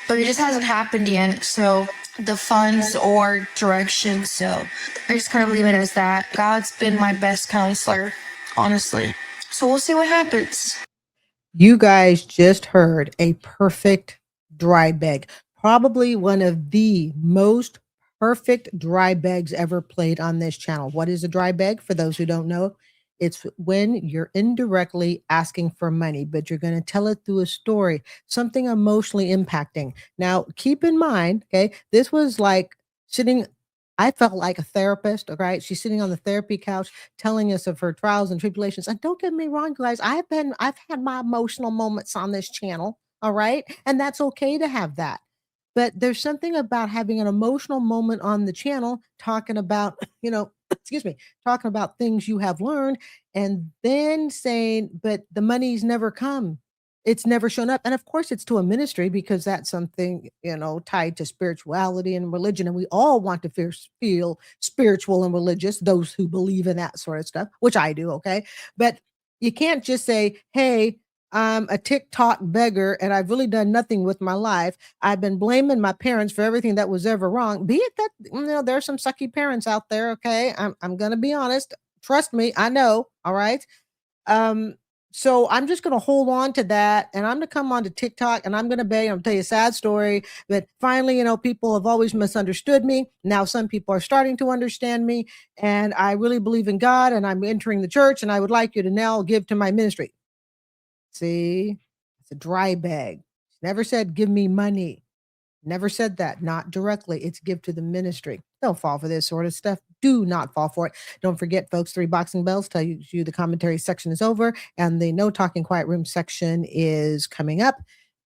But it just hasn't happened yet, so the funds or direction, so I just kind of leave it as that. God's been my best counselor, honestly. So we'll see what happens. You guys just heard a perfect dry bag. Probably one of the most perfect dry bags ever played on this channel. What is a dry bag? For those who don't know, it's when you're indirectly asking for money, but you're going to tell it through a story, something emotionally impacting. Now, keep in mind, okay, this was like sitting, I felt like a therapist, right? She's sitting on the therapy couch telling us of her trials and tribulations. And don't get me wrong, guys, I've had my emotional moments on this channel, all right? And that's okay to have that. But there's something about having an emotional moment on the channel, talking about, excuse me, talking about things you have learned, and then saying, but the money's never come. It's never shown up. And of course, it's to a ministry because that's something, tied to spirituality and religion. And we all want to feel spiritual and religious, those who believe in that sort of stuff, which I do. Okay. But you can't just say, hey, I'm a TikTok beggar and I've really done nothing with my life. I've been blaming my parents for everything that was ever wrong. Be it that, there are some sucky parents out there. Okay. I'm going to be honest. Trust me. I know. All right. So I'm just going to hold on to that, and I'm going to come on to TikTok, and I'm going to beg. I'm tell you a sad story that finally, people have always misunderstood me. Now some people are starting to understand me, and I really believe in God, and I'm entering the church, and I would like you to now give to my ministry. See, it's a dry bag. Never said give me money. Never said that, not directly. It's give to the ministry. Don't fall for this sort of stuff. Do not fall for it. Don't forget, folks, 3 boxing bells tell you the commentary section is over and the no talking quiet room section is coming up.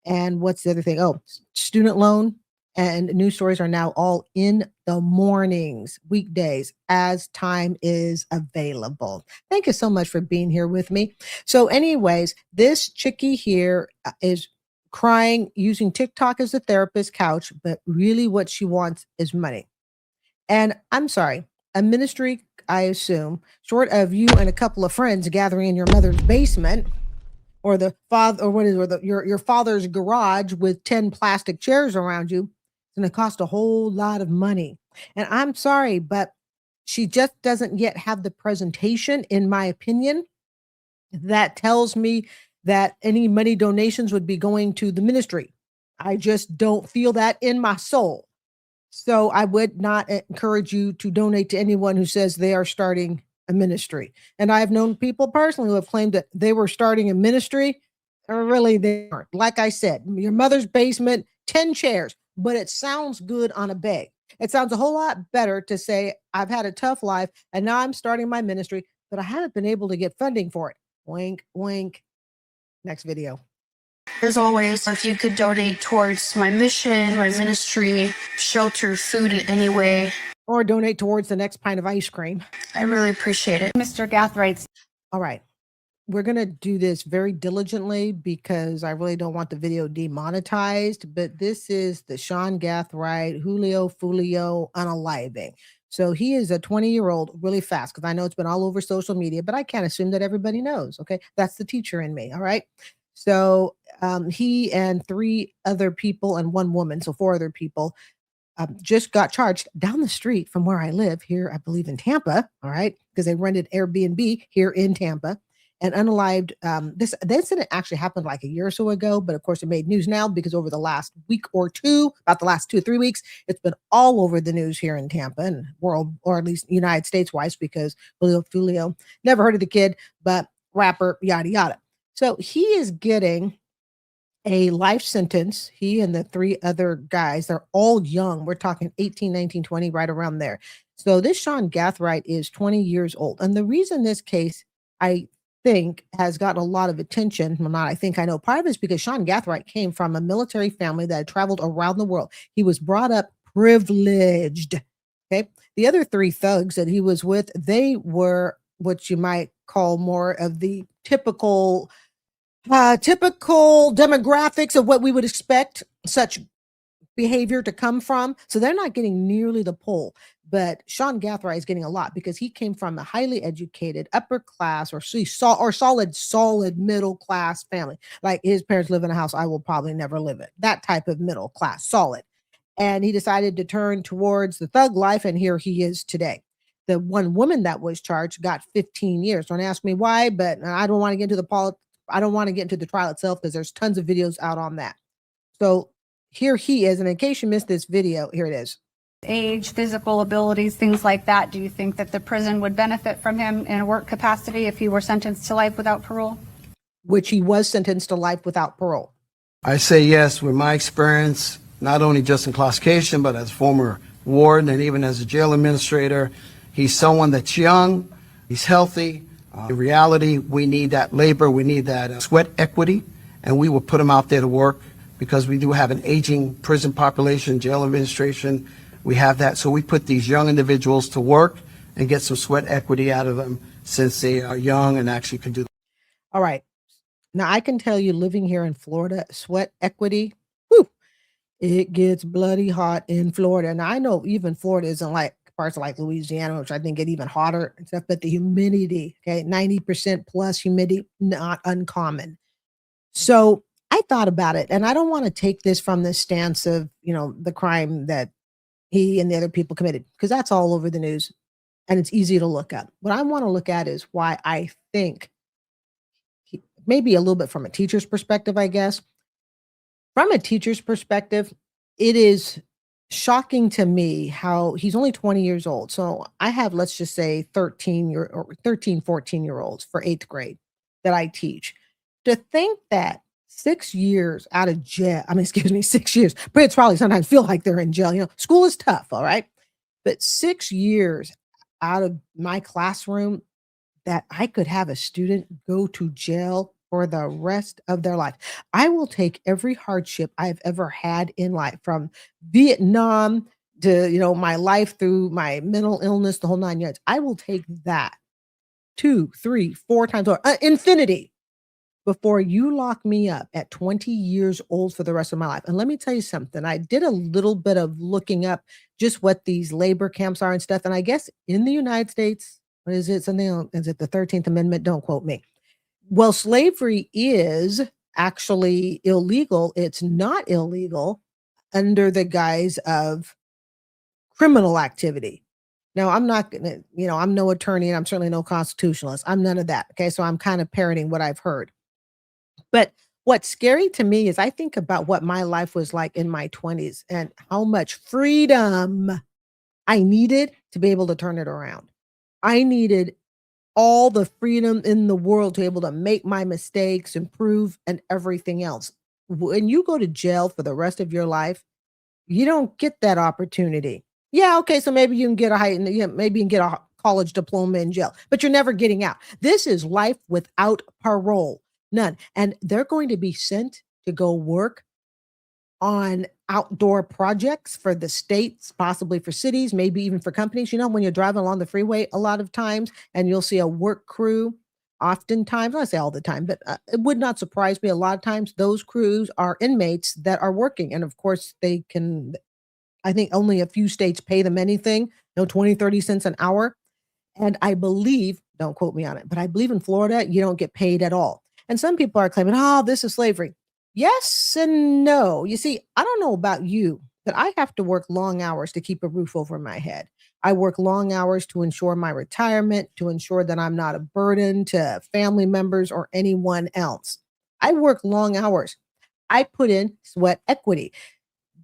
And what's the other thing? Oh, student loan and news stories are now all in the mornings, weekdays, as time is available. Thank you so much for being here with me. So anyways, this chickie here is crying, using TikTok as a therapist couch, but really what she wants is money. And I'm sorry, a ministry, I assume, short of you and a couple of friends gathering in your mother's basement, or the father, or what is, or your father's garage with 10 plastic chairs around you, it's going to cost a whole lot of money. And I'm sorry, but she just doesn't yet have the presentation, in my opinion, that tells me that any money donations would be going to the ministry. I just don't feel that in my soul. So I would not encourage you to donate to anyone who says they are starting a ministry. And I have known people personally who have claimed that they were starting a ministry. Really, they aren't. Like I said, your mother's basement, 10 chairs, but it sounds good on a bag. It sounds a whole lot better to say, I've had a tough life and now I'm starting my ministry, but I haven't been able to get funding for it. Wink, wink. Next video. As always, if you could donate towards my mission, my ministry, shelter, food in any way, or donate towards the next pint of ice cream, I really appreciate it. Mr. Gathright. All right. We're going to do this very diligently because I really don't want the video demonetized, but this is the Sean Gathright, Julio Fulio unaliving. So he is a 20-year-old really fast because I know it's been all over social media, but I can't assume that everybody knows. Okay. That's the teacher in me. All right. So he and 3 other people and 1 woman, so 4 other people, just got charged down the street from where I live here, I believe in Tampa. All right. Because they rented Airbnb here in Tampa. And unalived, this incident actually happened like a year or so ago, but of course it made news now because over the last week or two, about the last 2 or 3 weeks, it's been all over the news here in Tampa and world, or at least United States wise, because Julio Fulio, never heard of the kid, but rapper, yada, yada. So he is getting a life sentence. He and the 3 other guys, they're all young. We're talking 18, 19, 20, right around there. So this Sean Gathright is 20 years old. And the reason this case, I think, has gotten a lot of attention, well, not I think, I know, part of it is because Sean Gathright came from a military family that had traveled around the world. He was brought up privileged. Okay. The other 3 thugs that he was with, they were what you might call more of the typical demographics of what we would expect such behavior to come from. So they're not getting nearly the pull, but Sean Gathright is getting a lot because he came from a highly educated upper class or solid middle class family. Like his parents live in a house I will probably never live in. That type of middle class, solid. And he decided to turn towards the thug life, and here he is today. The 1 woman that was charged got 15 years. Don't ask me why, but I don't want to get into the trial itself because there's tons of videos out on that. So here he is. And in case you missed this video, here it is. Age, physical abilities, things like that. Do you think that the prison would benefit from him in a work capacity if he were sentenced to life without parole? Which he was sentenced to life without parole. I say yes, with my experience, not only just in classification, but as former warden and even as a jail administrator. He's someone that's young, he's healthy. In reality, we need that labor, we need that sweat equity, and we will put him out there to work because we do have an aging prison population, jail administration. We have that. So we put these young individuals to work and get some sweat equity out of them since they are young and actually can do that. All right. Now I can tell you, living here in Florida, sweat equity, whew, it gets bloody hot in Florida. And I know even Florida isn't like parts like Louisiana, which I think get even hotter and stuff, but the humidity, okay, 90% plus humidity, not uncommon. So I thought about it, and I don't want to take this from the stance of, the crime that he and the other people committed, because that's all over the news and it's easy to look up. What I want to look at is why I think, maybe a little bit from a teacher's perspective, I guess. From a teacher's perspective, it is shocking to me how he's only 20 years old. So I have, let's just say 13, 14-year-olds for 8th grade that I teach. To think that 6 years out of jail, 6 years, but it's probably sometimes feel like they're in jail. School is tough, all right? But 6 years out of my classroom, that I could have a student go to jail for the rest of their life. I will take every hardship I've ever had in life, from Vietnam to, my life through my mental illness, the whole 9 yards. I will take that 2, 3, 4 times or infinity before you lock me up at 20 years old for the rest of my life. And let me tell you something. I did a little bit of looking up just what these labor camps are and stuff. And I guess in the United States, what is it? Is it the 13th Amendment? Don't quote me. Well, slavery is actually illegal. It's not illegal under the guise of criminal activity. Now, I'm not going to, I'm no attorney and I'm certainly no constitutionalist. I'm none of that. Okay. So I'm kind of parroting what I've heard. But what's scary to me is I think about what my life was like in my 20s and how much freedom I needed to be able to turn it around. I needed all the freedom in the world to be able to make my mistakes, improve, and everything else. When you go to jail for the rest of your life, you don't get that opportunity. Yeah, okay, so maybe you can get maybe you can get a college diploma in jail, but you're never getting out. This is life without parole. None. And they're going to be sent to go work on outdoor projects for the states, possibly for cities, maybe even for companies. When you're driving along the freeway a lot of times and you'll see a work crew, oftentimes, I say all the time, but it would not surprise me. A lot of times those crews are inmates that are working. And of course, they can, I think only a few states pay them anything, 20, 30 cents an hour. And I believe, don't quote me on it, but I believe in Florida, you don't get paid at all. And some people are claiming, oh, this is slavery. Yes and no. You see, I don't know about you, but I have to work long hours to keep a roof over my head. I work long hours to ensure my retirement, to ensure that I'm not a burden to family members or anyone else. I work long hours. I put in sweat equity.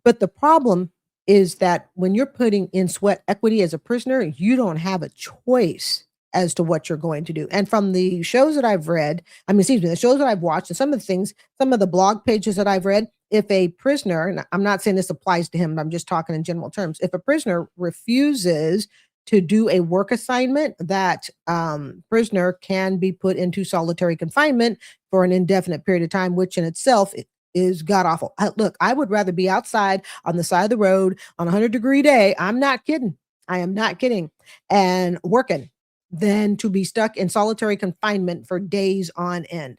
But the problem is that when you're putting in sweat equity as a prisoner, you don't have a choice as to what you're going to do. And from the shows that I've read, the shows that I've watched, and some of the blog pages that I've read, if a prisoner, and I'm not saying this applies to him, but I'm just talking in general terms, if a prisoner refuses to do a work assignment, that prisoner can be put into solitary confinement for an indefinite period of time, which in itself is god awful. Look, I would rather be outside on the side of the road on a 100-degree day. I'm not kidding. I am not kidding. And working than to be stuck in solitary confinement for days on end.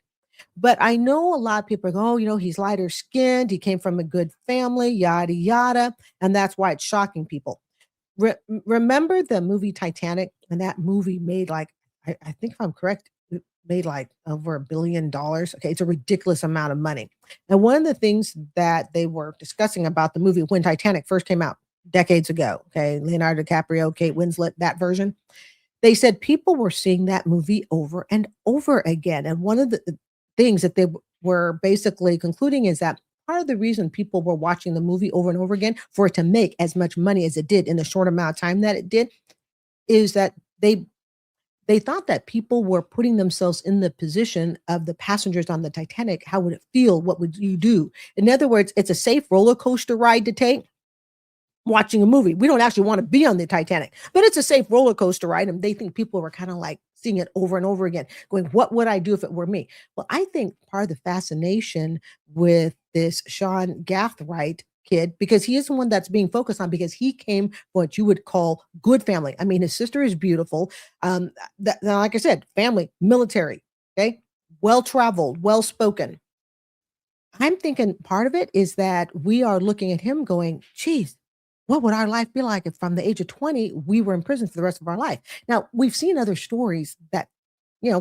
But I know a lot of people go, oh, he's lighter skinned. He came from a good family, yada, yada. And that's why it's shocking people. Remember the movie Titanic? And that movie made I think if I'm correct, it made over $1 billion. Okay, it's a ridiculous amount of money. And one of the things that they were discussing about the movie when Titanic first came out decades ago, okay, Leonardo DiCaprio, Kate Winslet, that version, they said people were seeing that movie over and over again. And one of the things that they were basically concluding is that part of the reason people were watching the movie over and over again for it to make as much money as it did in the short amount of time that it did is that they thought that people were putting themselves in the position of the passengers on the Titanic. How would it feel? What would you do? In other words, it's a safe roller coaster ride to take. Watching a movie. We don't actually want to be on the Titanic, but it's a safe roller coaster ride. And they think people were kind of seeing it over and over again, going, what would I do if it were me? Well, I think part of the fascination with this Sean Gathright kid, because he is the one that's being focused on, because he came from what you would call good family. His sister is beautiful. Like I said, family, military, okay, well-traveled, well-spoken. I'm thinking part of it is that we are looking at him going, geez, what would our life be like if from the age of 20, we were in prison for the rest of our life? Now, we've seen other stories that,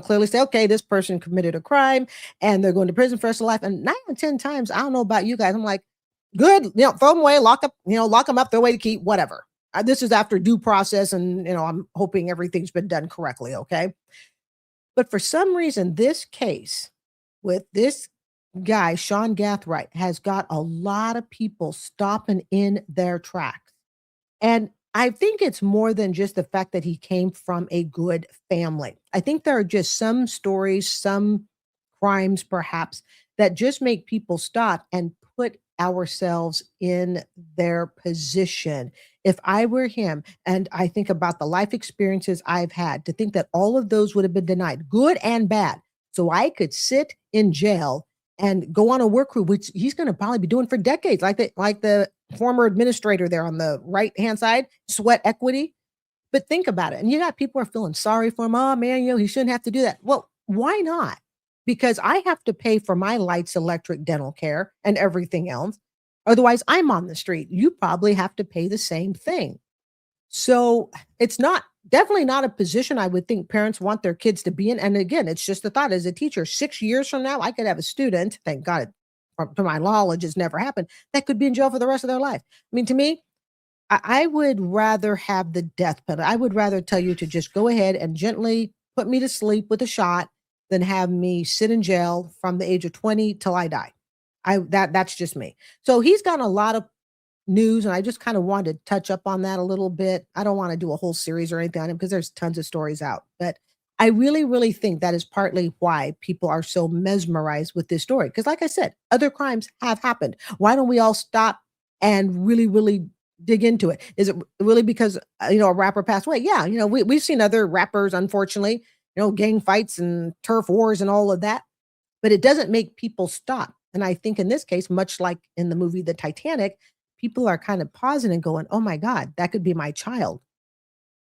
clearly say, okay, this person committed a crime and they're going to prison for the rest of life. And 9 out of 10 times, I don't know about you guys, I'm like, good, throw them away, lock them up, throw away the key, whatever. This is after due process. And, I'm hoping everything's been done correctly. Okay. But for some reason, this case with this guy, Sean Gathright, has got a lot of people stopping in their tracks. And I think it's more than just the fact that he came from a good family. I think there are just some stories, some crimes perhaps, that just make people stop and put ourselves in their position. If I were him, and I think about the life experiences I've had, to think that all of those would have been denied, good and bad, so I could sit in jail and go on a work crew, which he's going to probably be doing for decades, like the former administrator there on the right-hand side, sweat equity. But think about it. And you got people who are feeling sorry for him. Oh, man, he shouldn't have to do that. Well, why not? Because I have to pay for my lights, electric, dental care, and everything else. Otherwise, I'm on the street. You probably have to pay the same thing. So it's definitely not a position I would think parents want their kids to be in. And again, it's just a thought as a teacher, 6 years from now, I could have a student, thank God, to my knowledge, has never happened, that could be in jail for the rest of their life. To me, I would rather have the death penalty. I would rather tell you to just go ahead and gently put me to sleep with a shot than have me sit in jail from the age of 20 till I die. That's just me. So he's got a lot of news, and I just kind of wanted to touch up on that a little bit. I don't want to do a whole series or anything on him because there's tons of stories out, but I really, really think that is partly why people are so mesmerized with this story. Because like I said, other crimes have happened. Why don't we all stop and really, really dig into it? Is it really because, a rapper passed away? Yeah. We've seen other rappers, unfortunately, gang fights and turf wars and all of that. but it doesn't make people stop. And I think in this case, much like in the movie The Titanic, people are kind of pausing and going, oh my God, that could be my child.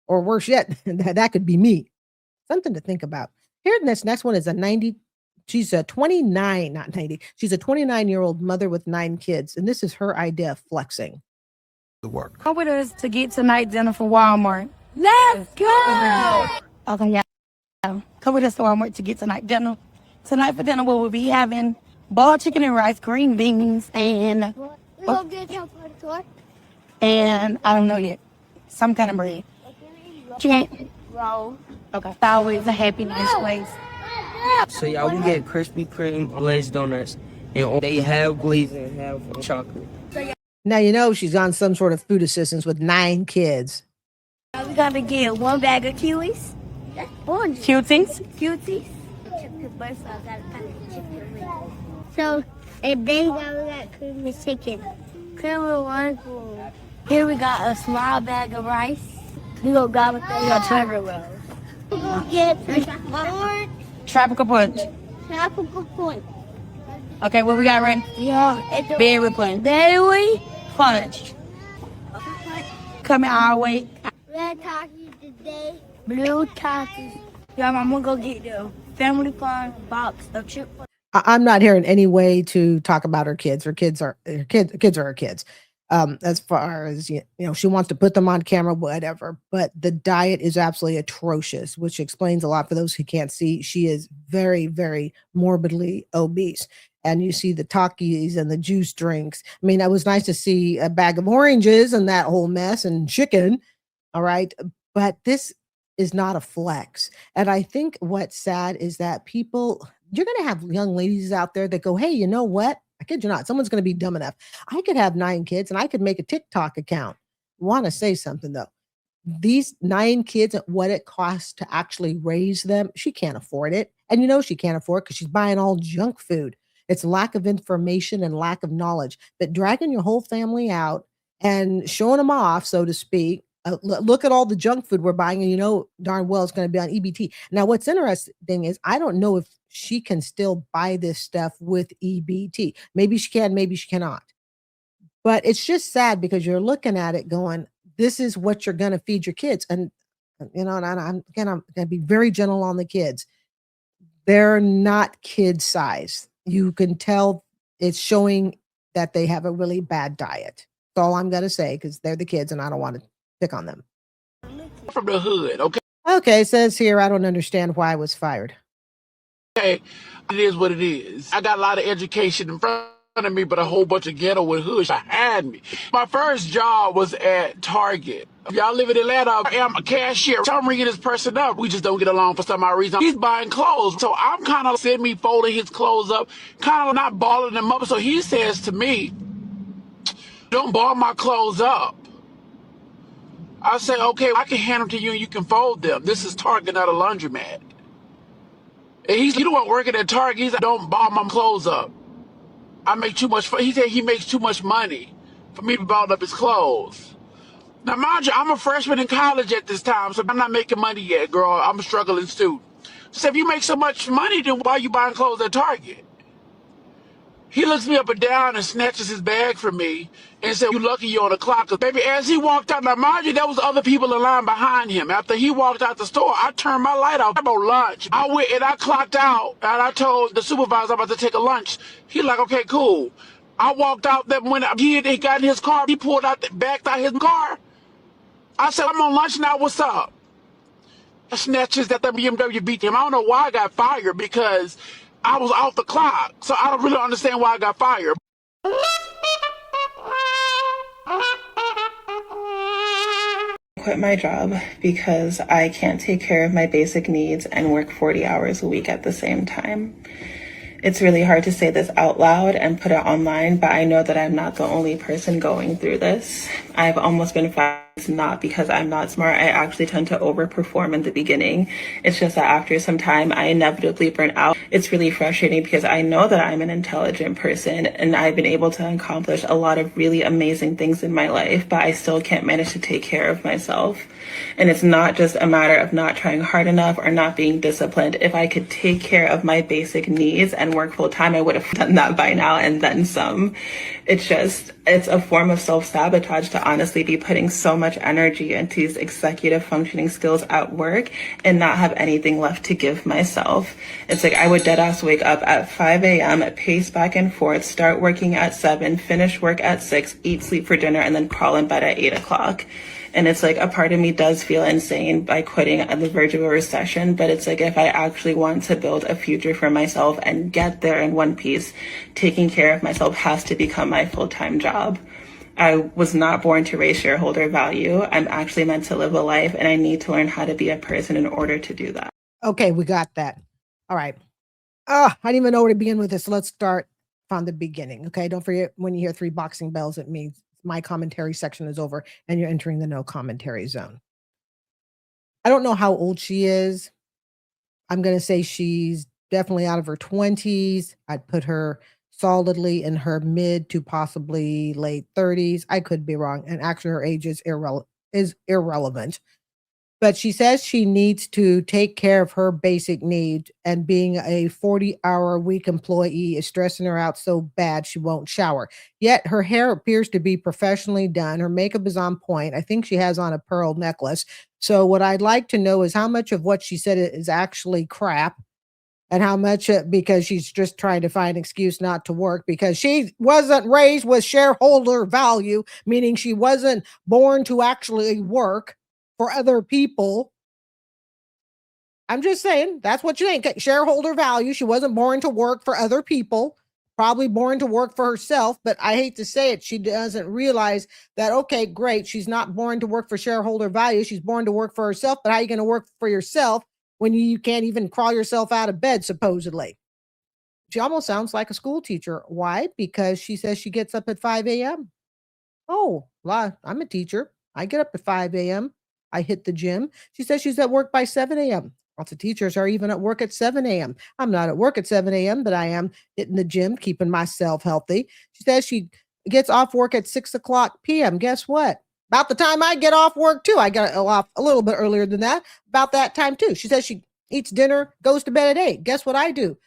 Or worse yet, that could be me. Something to think about. Here, this next one is she's a 29, not 90. She's a 29-year-old mother with 9 kids. And this is her idea of flexing. The work. Come with us to get tonight dinner from Walmart. Let's go! Okay, yeah. Come with us to Walmart to get tonight dinner. Tonight for dinner, we'll be having boiled chicken and rice, green beans, and... We gonna get some for the tour? And I don't know yet. Some kind of bread. Chicken roll. Okay. It's always a happy, nice place. So y'all can get Krispy Kreme glazed donuts, and they have glazed and have chocolate. Now, you know, she's on some sort of food assistance with 9 kids. We gotta get 1 bag of kiwis. That's fun. Cuties? Cuties. So, and then we got creamy chicken. Creamy one. Here we got a small bag of rice. We gonna grab it. We got tiger rolls. We gonna get orange. Tropical punch. Tropical punch. Okay, what we got right? Yeah. Berry punch. Berry punch. Coming our way. Red Takis today. Blue Takis. Yeah, I'm gonna go get the family fun box of chip. I'm not here in any way to talk about her kids. Her kids are her kids. As far as, you know, she wants to put them on camera, whatever, but the diet is absolutely atrocious, which explains a lot for those who can't see. She is very, very morbidly obese. And you see the Takis and the juice drinks. I mean, it was nice to see a bag of oranges and that whole mess and chicken. All right. But this is not a flex. And I think what's sad is that you're going to have young ladies out there that go, hey, you know what? I kid you not, someone's going to be dumb enough. I could have 9 kids and I could make a TikTok account. Want to say something though. These 9 kids, what it costs to actually raise them, she can't afford it. And you know she can't afford it because she's buying all junk food. It's lack of information and lack of knowledge. But dragging your whole family out and showing them off, so to speak, look at all the junk food we're buying, and you know darn well it's going to be on EBT. Now, what's interesting is I don't know if she can still buy this stuff with EBT. Maybe she can, maybe she cannot. But it's just sad because you're looking at it going, this is what you're going to feed your kids. And, you know, and I'm going to be very gentle on the kids. They're not kid size. You can tell it's showing that they have a really bad diet. That's all I'm going to say, because they're the kids and I don't want to pick on them. From the hood, okay? Okay, it says here, I don't understand why I was fired. Okay, it is what it is. I got a lot of education in front of me, but a whole bunch of ghetto and hood behind me. My first job was at Target. Y'all live in Atlanta, I am a cashier. So I'm ringing this person up. We just don't get along for some odd reason. He's buying clothes. So I'm kind of sitting me folding his clothes up, kind of not balling them up. So he says to me, don't ball my clothes up. I say, okay, I can hand them to you and you can fold them. This is Target, not a laundromat. And he's, you know what, working at Target, he's like, don't ball my clothes up. I make too much, he said he makes too much money for me to ball up his clothes. Now, mind you, I'm a freshman in college at this time, so I'm not making money yet, girl. I'm a struggling student. So if you make so much money, then why are you buying clothes at Target? He looks me up and down and snatches his bag from me and said, you lucky you're on the clock. Cause baby, as he walked out, now mind you, there was other people in line behind him. After he walked out the store, I turned my light off. I'm on lunch. I went and I clocked out and I told the supervisor I'm about to take a lunch. He like, okay, cool. I walked out, that when he got in his car, he pulled out, backed out his car. I said, I'm on lunch now, what's up? I snatches that BMW beat him. I don't know why I got fired because I was off the clock, so I don't really understand why I got fired. Quit my job because I can't take care of my basic needs and work 40 hours a week at the same time. It's really hard to say this out loud and put it online, but I know that I'm not the only person going through this. I've almost been fired It's not because I'm not smart. I actually tend to overperform in the beginning. It's just that after some time, I inevitably burn out. It's really frustrating because I know that I'm an intelligent person and I've been able to accomplish a lot of really amazing things in my life, but I still can't manage to take care of myself. And it's not just a matter of not trying hard enough or not being disciplined. If I could take care of my basic needs and work full time, I would have done that by now and then some. It's a form of self-sabotage to honestly be putting so much energy into these executive functioning skills at work and not have anything left to give myself. It's like I would deadass wake up at 5 a.m., pace back and forth, start working at 7, finish work at 6, eat, sleep for dinner, and then crawl in bed at 8 o'clock. And it's like a part of me does feel insane by quitting at the verge of a recession. But it's like if I actually want to build a future for myself and get there in one piece, taking care of myself has to become my full-time job. I was not born to raise shareholder value. I'm actually meant to live a life, and I need to learn how to be a person in order to do that. Okay, we got that. All right. I didn't even know where to begin with this. So let's start from the beginning. Okay. Don't forget, when you hear 3 boxing bells, it means my commentary section is over and you're entering the no commentary zone. I don't know how old she is. I'm going to say she's definitely out of her 20s. I'd put her solidly in her mid to possibly late 30s. I could be wrong. And actually her age is irrelevant. But she says she needs to take care of her basic needs, and being a 40-hour-a-week employee is stressing her out so bad she won't shower. Yet her hair appears to be professionally done. Her makeup is on point. I think she has on a pearl necklace. So what I'd like to know is how much of what she said is actually crap, and how much because she's just trying to find an excuse not to work because she wasn't raised with shareholder value, meaning she wasn't born to actually work for other people. I'm just saying, that's what you think. Shareholder value. She wasn't born to work for other people, probably born to work for herself. But I hate to say it, she doesn't realize that, okay, great. She's not born to work for shareholder value. She's born to work for herself. But how are you going to work for yourself when you can't even crawl yourself out of bed, supposedly? She almost sounds like a school teacher. Why? Because she says she gets up at 5 a.m. Oh, well, I'm a teacher. I get up at 5 a.m. I hit the gym. She says she's at work by 7 a.m. Lots of teachers are even at work at 7 a.m. I'm not at work at 7 a.m., but I am hitting the gym, keeping myself healthy. She says she gets off work at 6 o'clock p.m. Guess what? About the time I get off work, too. I got off a little bit earlier than that. About that time, too. She says she eats dinner, goes to bed at 8. Guess what I do?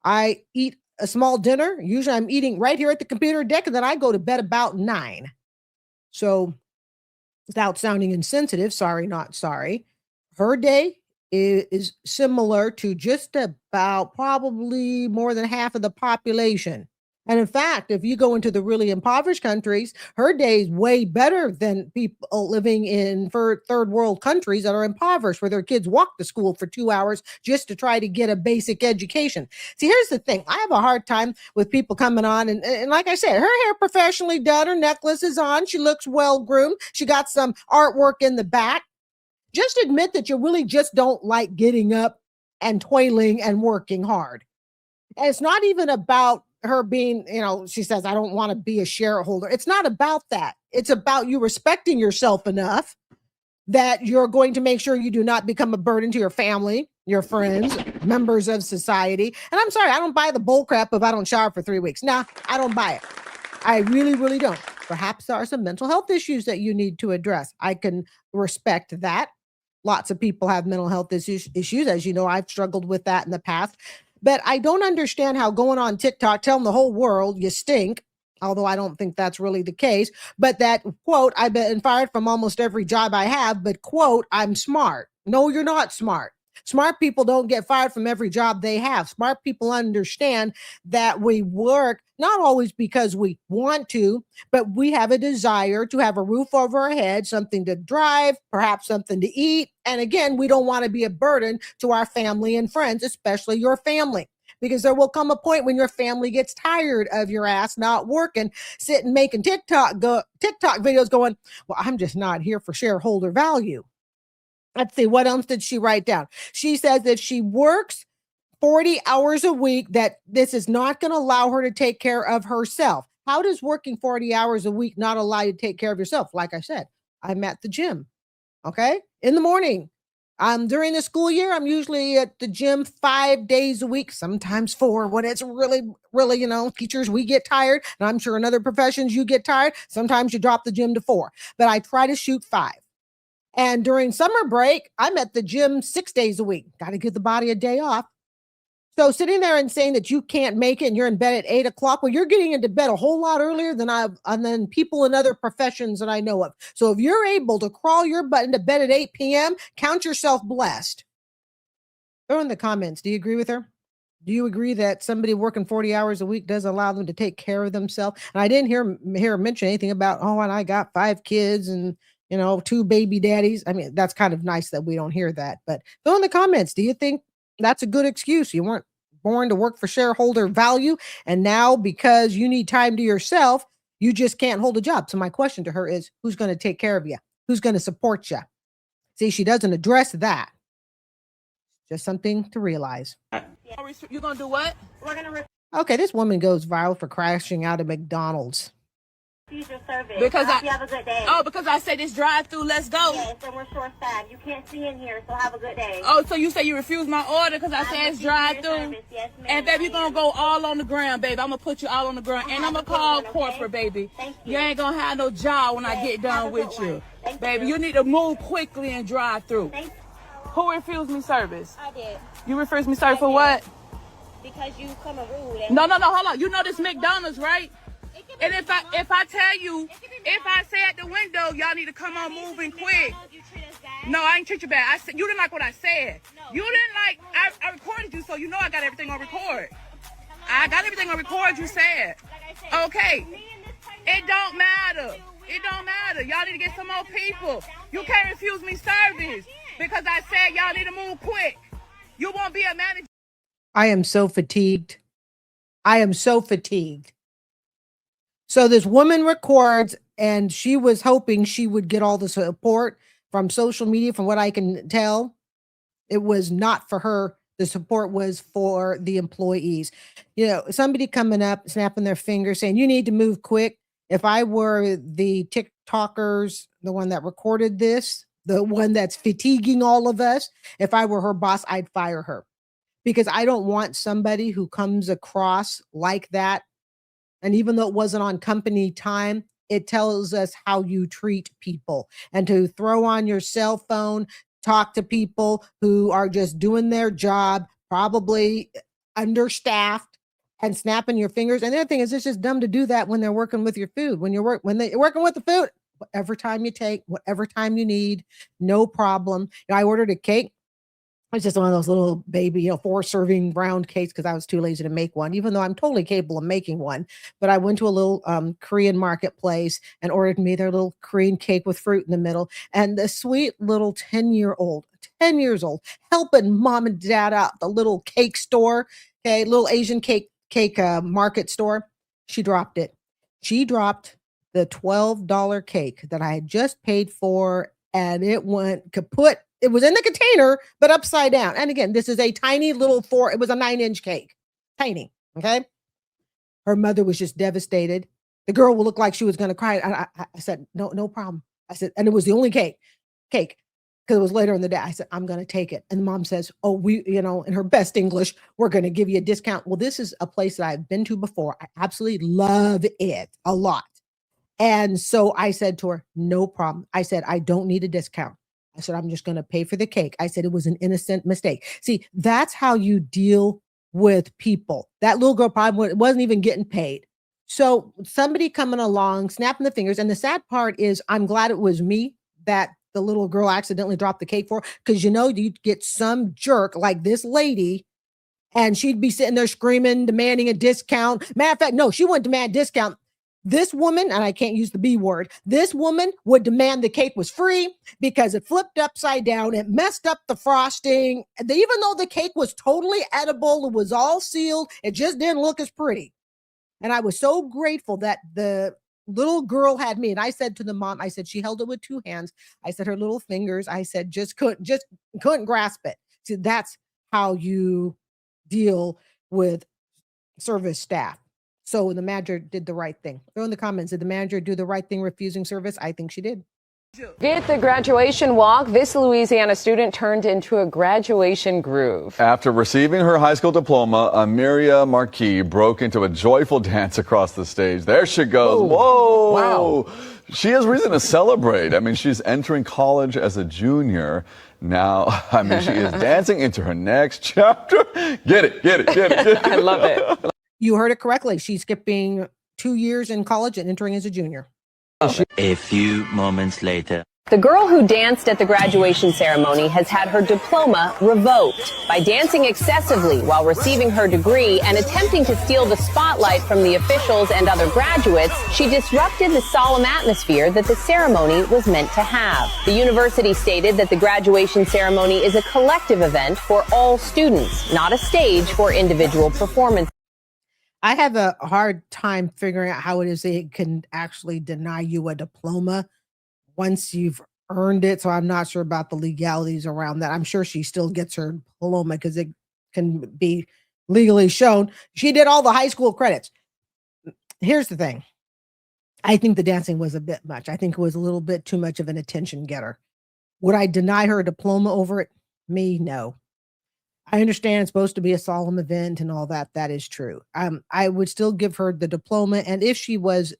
I eat a small dinner. Usually I'm eating right here at the computer deck, and then I go to bed about 9. So without sounding insensitive, sorry, not sorry, her day is similar to just about probably more than half of the population. And in fact, if you go into the really impoverished countries, her day is way better than people living in third world countries that are impoverished, where their kids walk to school for 2 hours just to try to get a basic education. See, here's the thing. I have a hard time with people coming on. And like I said, her hair professionally done. Her necklace is on. She looks well groomed. She got some artwork in the back. Just admit that you really just don't like getting up and toiling and working hard. And it's not even about her being, she says, I don't want to be a shareholder. It's not about that. It's about you respecting yourself enough that you're going to make sure you do not become a burden to your family, your friends, members of society. And I'm sorry, I don't buy the bull crap if I don't shower for 3 weeks. Nah, I don't buy it. I really, really don't. Perhaps there are some mental health issues that you need to address. I can respect that. Lots of people have mental health issues. As you know, I've struggled with that in the past. But I don't understand how going on TikTok telling the whole world you stink, although I don't think that's really the case, but that, quote, I've been fired from almost every job I have, but, quote, I'm smart. No, you're not smart. Smart people don't get fired from every job they have. Smart people understand that we work not always because we want to, but we have a desire to have a roof over our head, something to drive, perhaps something to eat. And again, we don't want to be a burden to our family and friends, especially your family, because there will come a point when your family gets tired of your ass not working, sitting making TikTok videos going, well, I'm just not here for shareholder value. Let's see, what else did she write down? She says that she works 40 hours a week, that this is not going to allow her to take care of herself. How does working 40 hours a week not allow you to take care of yourself? Like I said, I'm at the gym. Okay. In the morning. During the school year, I'm usually at the gym 5 days a week, sometimes 4 when it's really, really, teachers, we get tired. And I'm sure in other professions you get tired. Sometimes you drop the gym to 4, but I try to shoot 5. And during summer break, I'm at the gym 6 days a week. Got to give the body a day off. So sitting there and saying that you can't make it and you're in bed at 8 o'clock, well, you're getting into bed a whole lot earlier than people in other professions that I know of. So if you're able to crawl your butt into bed at 8 p.m., count yourself blessed. Throw in the comments. Do you agree with her? Do you agree that somebody working 40 hours a week does allow them to take care of themselves? And I didn't hear her mention anything about, and I got 5 kids and 2 baby daddies. I mean, that's kind of nice that we don't hear that. But throw in the comments. Do you think that's a good excuse? You weren't born to work for shareholder value, and now because you need time to yourself, you just can't hold a job. So my question to her is, who's going to take care of you? Who's going to support you? See, she doesn't address that. Just something to realize. You're going to do what? Okay, this woman goes viral for crashing out of McDonald's. Because I have a good day. Because I said it's drive-through, let's go. Yes, and we're short-staffed. You can't see in here, so have a good day. Oh, so you say you refuse my order because I said it's drive-through? Yes, ma'am. And baby, you're going to go all on the ground, baby. I'm going to put you all on the ground. And I'm going to call corporate, baby. Thank You ain't going to have no job when I get done with you. Baby, you need to move quickly and drive through. Who refused me service? I did. You refused me service for what? Because you come a rude. No, hold on. You know this McDonald's, right? And if I tell you, if I say at the window, y'all need to come on moving quick. No, I ain't treat you bad. I said you didn't like what I said. You didn't like. I recorded you, so you know I got everything on record. I got everything on record. You said. Okay. It don't matter. It don't matter. Y'all need to get some more people. You can't refuse me service because I said y'all need to move quick. You won't be a manager. I am so fatigued. I am so fatigued. So this woman records, and she was hoping she would get all the support from social media. From what I can tell, it was not for her. The support was for the employees. Somebody coming up, snapping their fingers, saying, you need to move quick. If I were the TikTokers, the one that recorded this, the one that's fatiguing all of us, if I were her boss, I'd fire her. Because I don't want somebody who comes across like that. And even though it wasn't on company time, it tells us how you treat people. And to throw on your cell phone, talk to people who are just doing their job, probably understaffed, and snapping your fingers. And the other thing is, it's just dumb to do that when they're working with your food. When you're working with the food, whatever time you take, whatever time you need, no problem. I ordered a cake. It's just one of those little baby, 4-serving round cakes because I was too lazy to make one, even though I'm totally capable of making one. But I went to a little Korean marketplace and ordered me their little Korean cake with fruit in the middle. And the sweet little 10 years old, helping mom and dad out the little cake store, little Asian cake market store. She dropped it. She dropped the $12 cake that I had just paid for, and it went kaput. It was in the container, but upside down. And again, this is a tiny little it was a 9-inch cake. Tiny. Okay. Her mother was just devastated. The girl will look like she was going to cry. I said, no problem. I said, and it was the only cake, because it was later in the day. I said, I'm going to take it. And the mom says, in her best English, we're going to give you a discount. Well, this is a place that I've been to before. I absolutely love it a lot. And so I said to her, no problem. I said, I don't need a discount. I said, I'm just going to pay for the cake. I said, it was an innocent mistake. See, that's how you deal with people. That little girl probably wasn't even getting paid. So somebody coming along, snapping the fingers. And the sad part is, I'm glad it was me that the little girl accidentally dropped the cake for, because you'd get some jerk like this lady, and she'd be sitting there screaming, demanding a discount. Matter of fact, no, she wouldn't demand discount. This woman, and I can't use the B word, this woman would demand the cake was free because it flipped upside down. It messed up the frosting. Even though the cake was totally edible, it was all sealed. It just didn't look as pretty. And I was so grateful that the little girl had me. And I said to the mom, I said, she held it with 2 hands. I said, her little fingers, I said, just couldn't grasp it. See, that's how you deal with service staff. So the manager did the right thing. Throw in the comments, did the manager do the right thing refusing service? I think she did. Get the graduation walk. This Louisiana student turned into a graduation groove. After receiving her high school diploma, Amiria Marquis broke into a joyful dance across the stage. There she goes. Whoa. Wow. She has reason to celebrate. I mean, she's entering college as a junior. Now, I mean, she is dancing into her next chapter. Get it, get it, get it, get it. I love it. You heard it correctly. She's skipping 2 years in college and entering as a junior. A few moments later. The girl who danced at the graduation ceremony has had her diploma revoked by dancing excessively while receiving her degree and attempting to steal the spotlight from the officials and other graduates. She disrupted the solemn atmosphere that the ceremony was meant to have. The university stated that the graduation ceremony is a collective event for all students, not a stage for individual performances. I have a hard time figuring out how it is they can actually deny you a diploma once you've earned it. So I'm not sure about the legalities around that. I'm sure she still gets her diploma because it can be legally shown. She did all the high school credits. Here's the thing. I think the dancing was a bit much. I think it was a little bit too much of an attention getter. Would I deny her a diploma over it? Me, no. I understand it's supposed to be a solemn event and all that. That is true. I would still give her the diploma. And if she's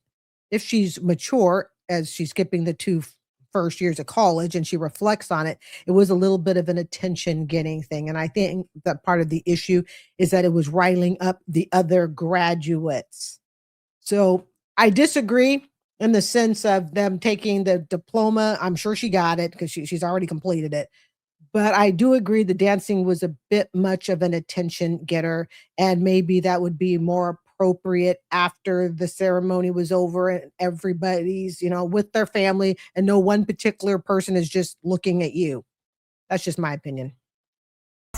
mature, as she's skipping the 2 first years of college and she reflects on it, it was a little bit of an attention getting thing. And I think that part of the issue is that it was riling up the other graduates. So I disagree in the sense of them taking the diploma. I'm sure she got it because she's already completed it. But I do agree the dancing was a bit much of an attention getter, and maybe that would be more appropriate after the ceremony was over and everybody's, with their family and no one particular person is just looking at you. That's just my opinion.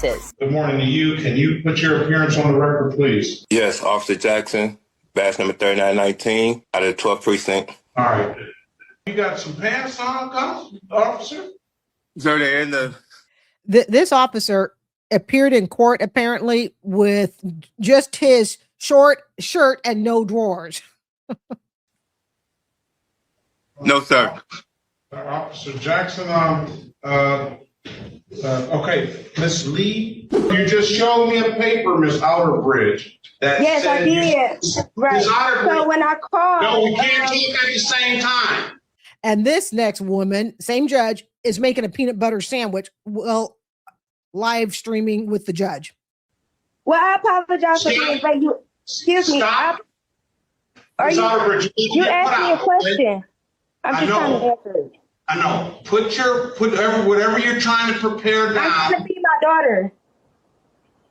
Good morning to you. Can you put your appearance on the record, please? Yes, Officer Jackson, badge number 3919 out of the 12th precinct. All right. You got some pants on, officer? Sir, they're in the... This officer appeared in court apparently with just his short shirt and no drawers. No, sir. Officer Jackson, okay, Miss Lee, you just showed me a paper, Miss Outerbridge. Yes, I did. Right. So when I called... No, we can't talk at the same time. And this next woman, same judge, is making a peanut butter sandwich while live streaming with the judge. Well, I apologize for being late. Excuse me. You asked me a question. I'm just trying to answer it. I know. Put whatever you're trying to prepare now. I'm trying to feed my daughter.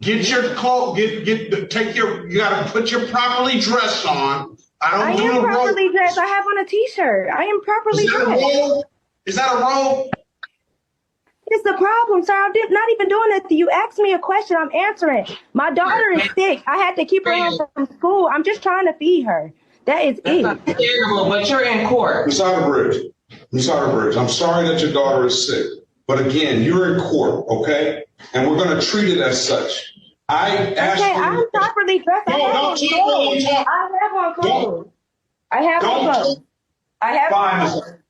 Get your coat. You gotta put your properly dressed on. I am properly dressed. I have on a t-shirt. I am properly dressed. Is that a robe? It's the problem, sir. I'm not even doing that. You asked me a question. I'm answering. My daughter is sick. I had to keep her home from school. I'm just trying to feed her. That is it. That's understandable, but you're in court. Miss Outerbridge, I'm sorry that your daughter is sick. But again, you're in court, okay? And we're going to treat it as such. I'm properly dressed. I have on clothes.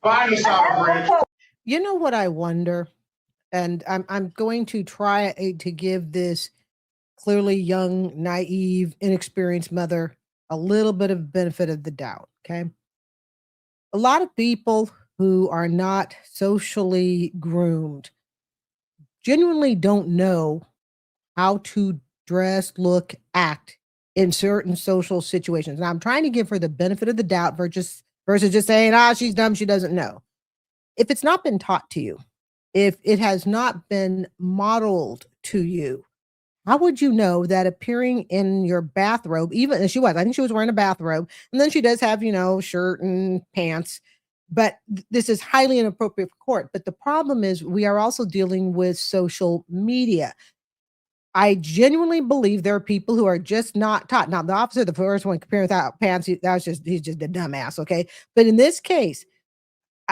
Fine, Miss Outerbridge. You know what I wonder? And I'm going to try to give this clearly young, naive, inexperienced mother a little bit of benefit of the doubt, okay? A lot of people who are not socially groomed genuinely don't know how to dress, look, act in certain social situations. Now, I'm trying to give her the benefit of the doubt versus just saying, she's dumb, she doesn't know. If it's not been taught to you, if it has not been modeled to you, how would you know that appearing in your bathrobe, even as I think she was wearing a bathrobe, and then she does have, shirt and pants, but this is highly inappropriate for court. But the problem is we are also dealing with social media. I genuinely believe there are people who are just not taught. Now, the officer, the first one comparing without pants, he's just a dumbass, okay? But in this case,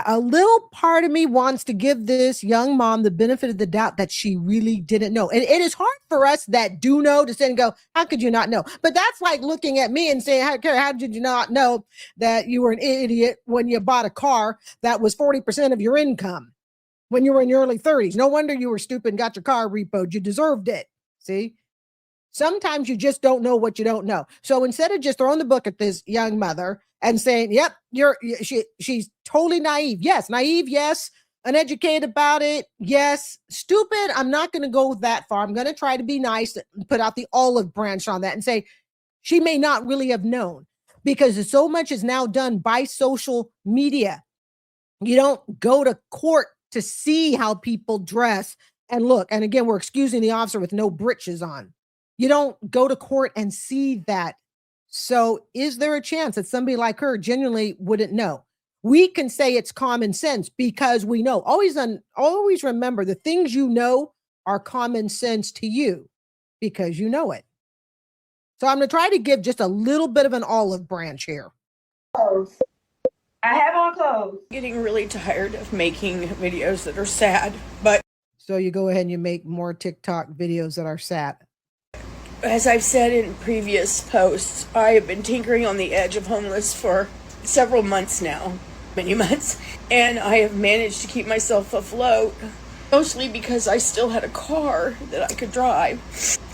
A little part of me wants to give this young mom the benefit of the doubt that she really didn't know. And it is hard for us that do know to sit and go, how could you not know? But that's like looking at me and saying, Carrie, how did you not know that you were an idiot when you bought a car that was 40% of your income when you were in your early 30s? No wonder you were stupid and got your car repoed. You deserved it. See? Sometimes you just don't know what you don't know. So instead of just throwing the book at this young mother and saying, yep, she's totally naive. Yes, naive. Yes. Uneducated about it. Yes. Stupid. I'm not going to go that far. I'm going to try to be nice and put out the olive branch on that and say, she may not really have known, because so much is now done by social media. You don't go to court to see how people dress and look. And again, we're excusing the officer with no breeches on. You don't go to court and see that. So is there a chance that somebody like her genuinely wouldn't know? We can say it's common sense because we know. Always remember, the things you know are common sense to you because you know it. So I'm going to try to give just a little bit of an olive branch here. I have on clothes. Getting really tired of making videos that are sad, but so you go ahead and you make more TikTok videos that are sad. As I've said in previous posts, I have been tinkering on the edge of homeless for several months now, many months, and I have managed to keep myself afloat, mostly because I still had a car that I could drive.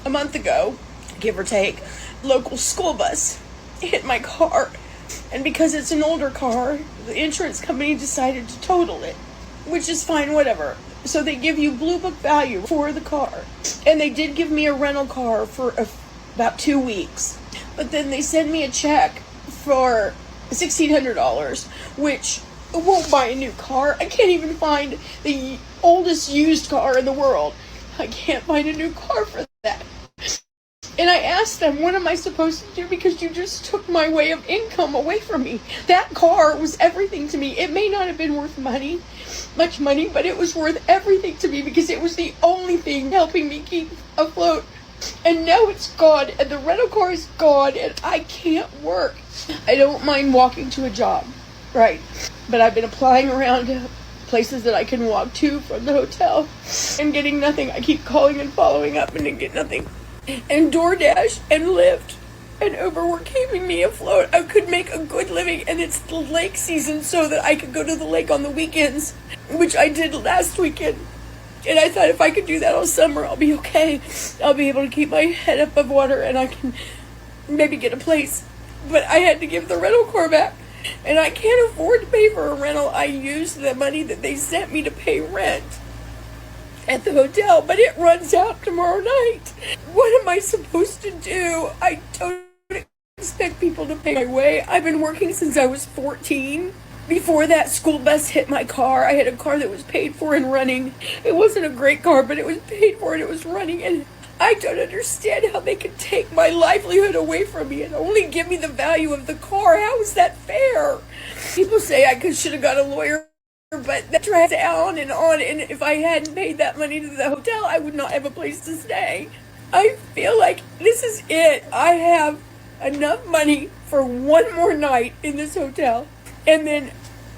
A month ago, give or take, local school bus hit my car, and because it's an older car, the insurance company decided to total it, which is fine, whatever. So they give you blue book value for the car. And they did give me a rental car for about 2 weeks. But then they send me a check for $1,600, which won't buy a new car. I can't even find the oldest used car in the world. I can't find a new car for that. And I asked them, what am I supposed to do? Because you just took my way of income away from me. That car was everything to me. It may not have been worth much money, but it was worth everything to me because it was the only thing helping me keep afloat. And now it's gone, and the rental car is gone, and I can't work. I don't mind walking to a job, right? But I've been applying around to places that I can walk to from the hotel and getting nothing. I keep calling and following up and I get nothing. And DoorDash and Lyft and Uber were keeping me afloat. I could make a good living, and it's the lake season so that I could go to the lake on the weekends, which I did last weekend. And I thought if I could do that all summer, I'll be okay. I'll be able to keep my head above water and I can maybe get a place. But I had to give the rental car back, and I can't afford to pay for a rental. I used the money that they sent me to pay rent at the hotel, but it runs out tomorrow night. What am I supposed to do? I don't expect people to pay my way. I've been working since I was 14. Before that school bus hit my car, I had a car that was paid for and running. It wasn't a great car, but it was paid for and it was running, and I don't understand how they could take my livelihood away from me and only give me the value of the car. How is that fair? People say I should have got a lawyer, but that drags on, and if I hadn't paid that money to the hotel, I would not have a place to stay. I feel like this is it. I have enough money for one more night in this hotel, and then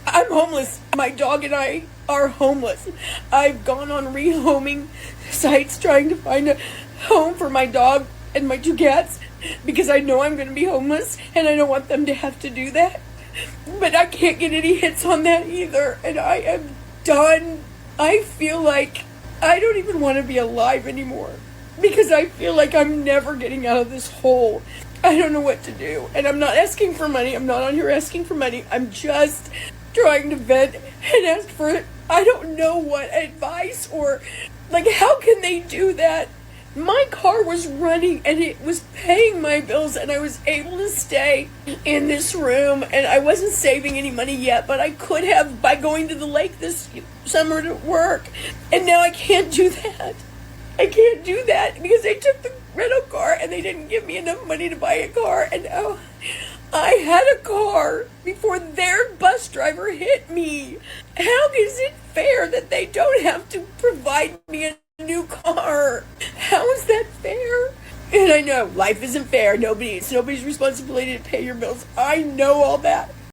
I'm homeless. My dog and I are homeless. I've gone on rehoming sites trying to find a home for my dog and my 2 cats because I know I'm going to be homeless and I don't want them to have to do that. But I can't get any hits on that either, and I am done. I feel like I don't even want to be alive anymore because I feel like I'm never getting out of this hole. I don't know what to do, and I'm not asking for money. I'm not on here asking for money. I'm just trying to vent and ask for, I don't know what advice or, how can they do that? My car was running and it was paying my bills, and I was able to stay in this room, and I wasn't saving any money yet, but I could have by going to the lake this summer to work, and now I can't do that. I can't do that because they took the rental car and they didn't give me enough money to buy a car, and now I had a car before their bus driver hit me. How is it fair that they don't have to provide me a new car? How is that fair? And I know life isn't fair. It's nobody's responsibility to pay your bills. I know all that.